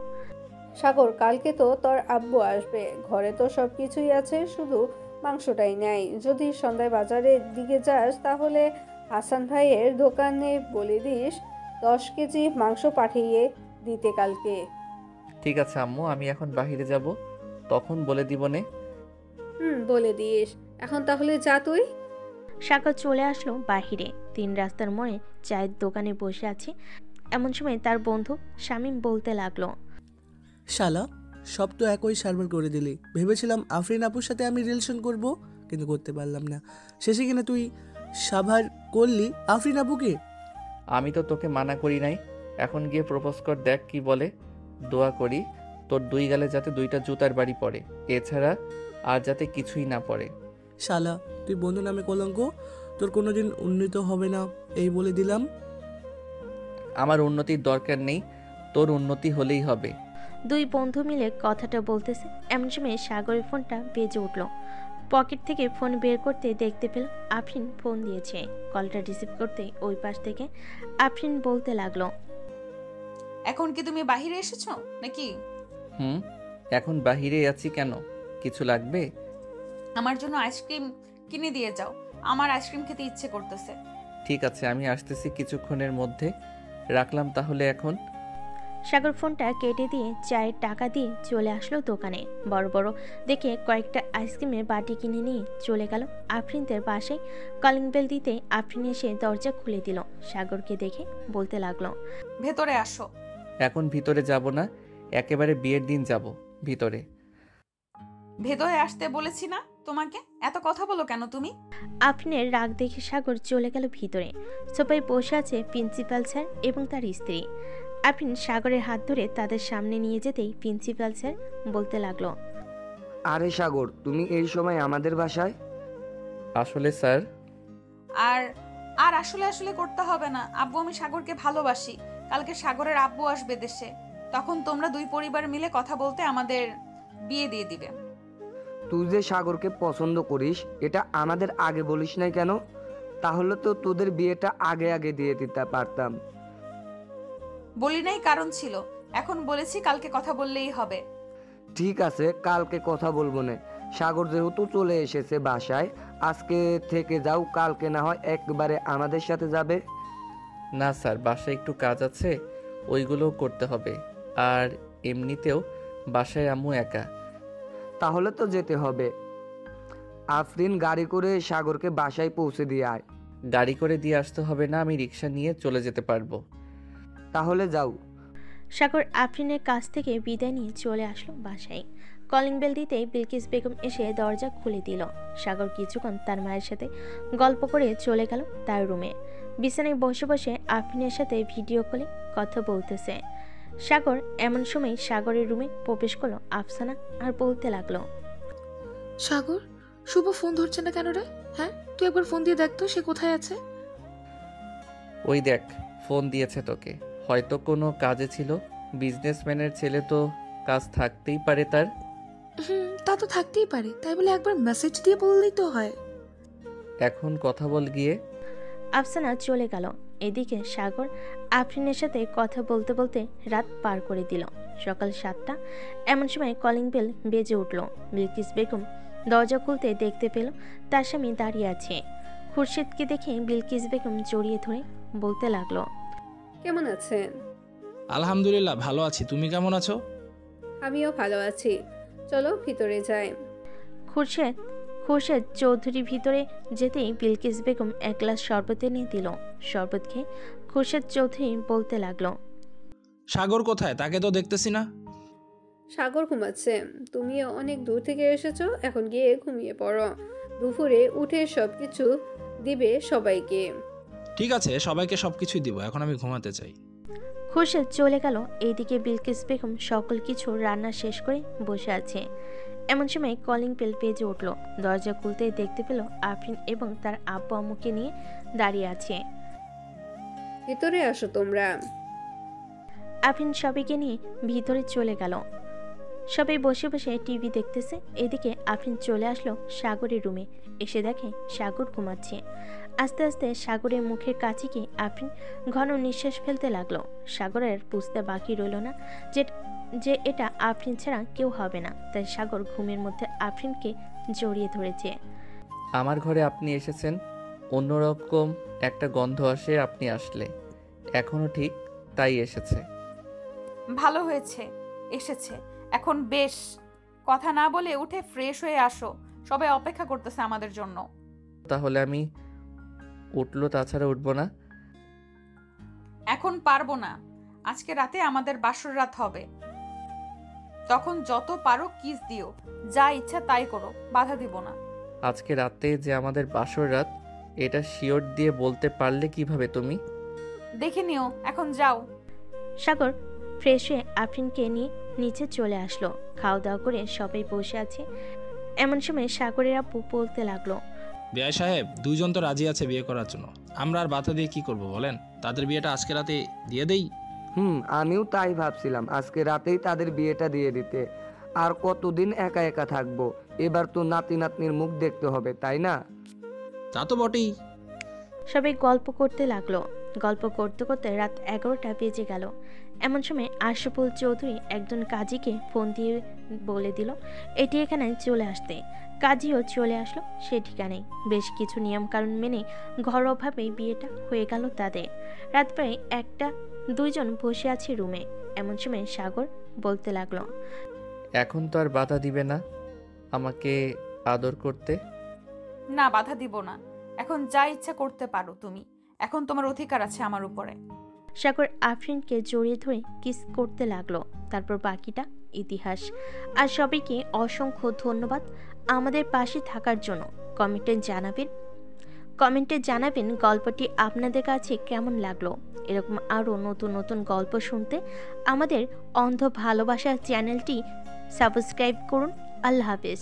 সাগর, কালকে তো তোর আব্বু আসবে, ঘরে তো সব কিছুই আছে, শুধু মাংসটাই নাই। যদি সন্ধ্যায় বাজারের দিকে যাস তাহলে হাসান ভাইয়ের দোকানে বলে দিস 10 কেজি মাংস পাঠিয়ে দিতে কালকে। ঠিক আছে আম্মু, আমি এখন বাহিরে যাব, তখন বলে দিব নে। বলে দিস। এখন তাহলে যা তুই। সাগর চলে আসলো বাহিরে। 3 রাস্তার মোড়ে চায়ের দোকানে বসে আছে। এমন সময় তার বন্ধু শামীম বলতে লাগলো, শালা, সব তো একই সার্ভার করে দিলি। ভেবেছিলাম আফরিন আপুর সাথে আমি রিলেশন করব, কিন্তু করতে পারলাম না। শেষে কিনা তুই সাভার করলি আফরিন আপুকে। আমি তো তোকে মানা করি নাই, এখন গিয়ে প্রপোজ কর, দেখ কি বলে। দোয়া করি তোর 2 গালে যাতে 2টা জুতার বাড়ি পড়ে, এছাড়া আর যাতে কিছুই না পড়ে। শালা, তুই বন্ধু নামে কলঙ্ক, তোর কোনোদিন উন্নীত হবে না, এই বলে দিলাম। আমার উন্নতির দরকার নেই, তোর উন্নতি হলেই হবে। 2 বন্ধু মিলে কথাটা বলতেছে। এমন সময় সাগরের ফোনটা বেজে উঠল। পকেট থেকে ফোন বের করতে দেখতে পেল আফরিন ফোন দিয়েছে। কলটা রিসিভ করতে ওই পাশ থেকে আফরিন বলতে লাগলো, এখন কি তুমি বাহিরে এসেছো নাকি? এখন বাহিরে আছি, কেন কিছু লাগবে? আমার জন্য আইসক্রিম কিনে দিয়ে যাও, আমার আইসক্রিম খেতে ইচ্ছে করতেছে। ঠিক আছে, আমি আসতেছি কিছুক্ষণের মধ্যে, রাখলাম তাহলে এখন। সাগর ফোনটা কেটে দিয়ে চায়ের টাকা দিয়ে চলে আসলো দোকানে। বড় বড় দেখে কয়েকটা আইসক্রিমের বাটি কিনে নিয়ে চলে গেল আফরিনদের বাসায়। কলিং বেল দিতে আফরিন এসে দরজা খুলে দিল। সাগরকে দেখে বলতে লাগলো, ভেতরে আসো। এখন ভিতরে যাব না, একেবারে বিয়ের দিন যাব ভিতরে। ভেতরে আসতে বলেছি না তোমাকে? এত কথা বলো কেন তুমি? আফরিনের রাগ দেখে সাগর চলে গেল ভিতরে। সোফায় বসে আছে প্রিন্সিপাল স্যার এবং তার স্ত্রী। আফরিন সাগরের হাত ধরে তাদের সামনে নিয়ে যেতেই প্রিন্সিপাল স্যার বলতে লাগলো, আরে সাগর, তুমি এই সময় আমাদের বাসায়? আসলে স্যার। আর আর আসলে আসলে করতে হবে না আব্বু, আমি সাগরকে ভালোবাসি। কালকে সাগরের আব্বু আসবে দেশে, তখন তোমরা 2 পরিবার মিলে কথা বলতে আমাদের বিয়ে দিয়ে দিবে। তুই যে সাগরকে পছন্দ করিস এটা আমাদের আগে বলিস নাই কেন? তাহলে তো তোদের বিয়েটা আগে আগে দিয়ে দিতে পারতাম। বলি নাই, কারণ ছিল। এখন বলেছি, কালকে কথা বললেই হবে। ঠিক আছে, কালকে কথা বলবো না। সাগর যেহেতু চলে এসেছে বাসায়, আজকে থেকে যাও, কালকে না হয় একবারে আমাদের সাথে যাবে। না স্যার, বাসায় একটু কাজ আছে, ওইগুলোও করতে হবে। আর এমনিতেও বাসায় আম্মু একা। তাহলে তো যেতে হবে। আফরিন, গাড়ি করে সাগরকে বাসায় পৌঁছে দিয়ে আয়। গাড়ি করে দিয়ে আসতে হবে না, আমি রিক্সা নিয়ে চলে যেতে পারবো। তাহলে যাও। সাগর আফরিনের কাছ থেকে বিদায় নিয়ে চলে আসলো বাসায়। কলিং বেল দিতেই বিলকিস বেগম এসে দরজা খুলে দিল। সাগর কিছুক্ষণ তার মায়ের সাথে গল্প করে চলে গেল তার রুমে। বিছানায় বসে বসে আফরিনের সাথে ভিডিও কলে কথা বলতেছে সাগর। এমন সময় সাগরের রুমে প্রবেশ করলো আফসানা আর বলতে লাগলো, সাগর, শুভ ফোন ধরছে না কেন রে? হ্যাঁ, তুই একবার ফোন দিয়ে দেখ তো সে কোথায় আছে। ওই দেখ, ফোন দিয়েছে তোকে, হয়তো কোনো কাজে ছিল। বিজনেসম্যানের ছেলে তো কাজ থাকতেই পারে তার। তা তো থাকতেই পারে, তাই বলে একবার মেসেজ দিয়ে বললেই তো হয়। এখন কথা বল গিয়ে। আফসানা চলে গেল। এদিকে সাগর আফরিনের সাথে কথা বলতে বলতে রাত পার করে দিল। সকাল 7টা এমন সময় কলিং বেল বেজে উঠল। বিলকিস বেগম দরজা খুলতে দেখতে পেল তার স্বামী দাঁড়িয়ে আছে। খুরশিদকে দেখে বিলকিস বেগম জড়িয়ে ধরে বলতে লাগলো, কেমন আছেন? আলহামদুলিল্লাহ ভালো আছি, তুমি কেমন আছো? আমিও ভালো আছি, চলো ভিতরে যাই। খুরশেদ চৌধুরী ভিতরে যেতেই বিলকিস বেগম এক গ্লাস শরবত এনে দিল। শরবত খেয়ে খুরশেদ চৌধুরী বলতে লাগলো, সাগর কোথায়? তাকে তো দেখতেছি না। সাগর ঘুমাচ্ছে, তুমিও অনেক দূর থেকে এসেছো, এখন গিয়ে ঘুমিয়ে পড়ো। দুপুরে উঠে সবকিছু দিবে সবাইকে। ঠিক আছে, সবাইকে সব কিছুই দিব, এখন আমি ঘুমাতে চাই। খুরশেদ চলে গেল। এইদিকে বিলকিস বেগম সকল কিছু রান্না শেষ করে বসে আছে। এমন সময় কলিং বেল বেজে উঠল। দরজা খুলতেই দেখতে পেল আফরিন এবং তার আব্বু আম্মুকে নিয়ে দাঁড়িয়ে আছে। ভিতরে আসো তোমরা। আফরিন সবাইকে নিয়ে ভিতরে চলে গেল। সবাই বসে বসে টিভি দেখতেছে। এদিকে আফরিন চলে আসলো সাগরের রুমে। এসে দেখে সাগর ঘুমাচ্ছে। আস্তে আস্তে সাগরের মুখের কাছে গিয়ে আফরিন ঘন নিঃশ্বাস ফেলতে লাগলো। সাগরের বুঝতে বাকি রইল না যে এটা আফরিন ছাড়া কেউ হবে না। তাই সাগর ঘুমের মধ্যে আফরিনকে জড়িয়ে ধরেছে। আমার ঘরে আপনি এসেছেন, অন্যরকম একটা গন্ধ আসে আপনি আসলে। এখনো ঠিক তাই এসেছে। ভালো হয়েছে এসেছে। এখন বেশ, কথা না বলে উঠে ফ্রেশ হয়ে আসো, সবাই অপেক্ষা করতেছে আমাদের জন্য। তাহলে আমি উঠলো, তাছাড়া উঠবো না। এখন পারবো না, আজকে রাতে আমাদের বাসর রাত হবে। তখন যত পারো কিস দিও, যা ইচ্ছা তাই করো, বাধা দিব না। আজকে রাতে যে আমাদের বাসর রাত, এটা শিওর দিয়ে বলতে পারলে কিভাবে তুমি? দেখে নিও, এখন যাও। সাগর ফ্রেশ হয়ে আফরিনকে নিয়ে নিচে চলে আসলো। খাওয়া দাওয়া করে সবাই বসে আছে। এমন সময় সাগরের আব্বু বলতে লাগলো, বিআই সাহেব, দুইজন তো রাজি আছে বিয়ে করার জন্য, আমরা আর বাধা দিয়ে কি করব বলেন? তাদের বিয়েটা আজকে রাতে দিয়ে দেই। আমিও তাই ভাবছিলাম, আজকে রাতেই তাদের বিয়েটা দিয়ে দিতে। আর কতদিন একা একা থাকবো? এবার তো নাতি নাতনির মুখ দেখতে হবে, তাই না? তা তো বটেই। সবাই গল্প করতে লাগলো। গল্প করতে করতে রাত 11টা বেজে গেল। এমন সময় আশরাফুল চৌধুরী একজন কাজীকে ফোন দিয়ে বলে দিল এটি এখানে চলে আসতে। কাজীও চলে আসলো সে ঠিকানায়। বেশ কিছু নিয়ম কানুন মেনে ঘরোয়াভাবেই বিয়েটা হয়ে গেল তাদের। রাত প্রায় 1টা, দুইজন বসে আছে রুমে। এমন সময় সাগর বলতে লাগলো, এখন তো আর বাধা দিবে না আমাকে আদর করতে? না, বাধা দিব না। এখন যা ইচ্ছা করতে পারো তুমি, এখন তোমার অধিকার আছে আমার উপরে। সাগর আফরিনকে জড়িয়ে ধরে কিস করতে লাগলো। তারপর বাকিটা ইতিহাস। আর সবাইকে অসংখ্য ধন্যবাদ আমাদের পাশে থাকার জন্য। কমেন্টে জানাবেন গল্পটি আপনাদের কাছে কেমন লাগলো। এরকম আরও নতুন নতুন গল্প শুনতে আমাদের অন্ধ ভালোবাসা চ্যানেলটি সাবস্ক্রাইব করুন। আল্লাহ হাফেজ।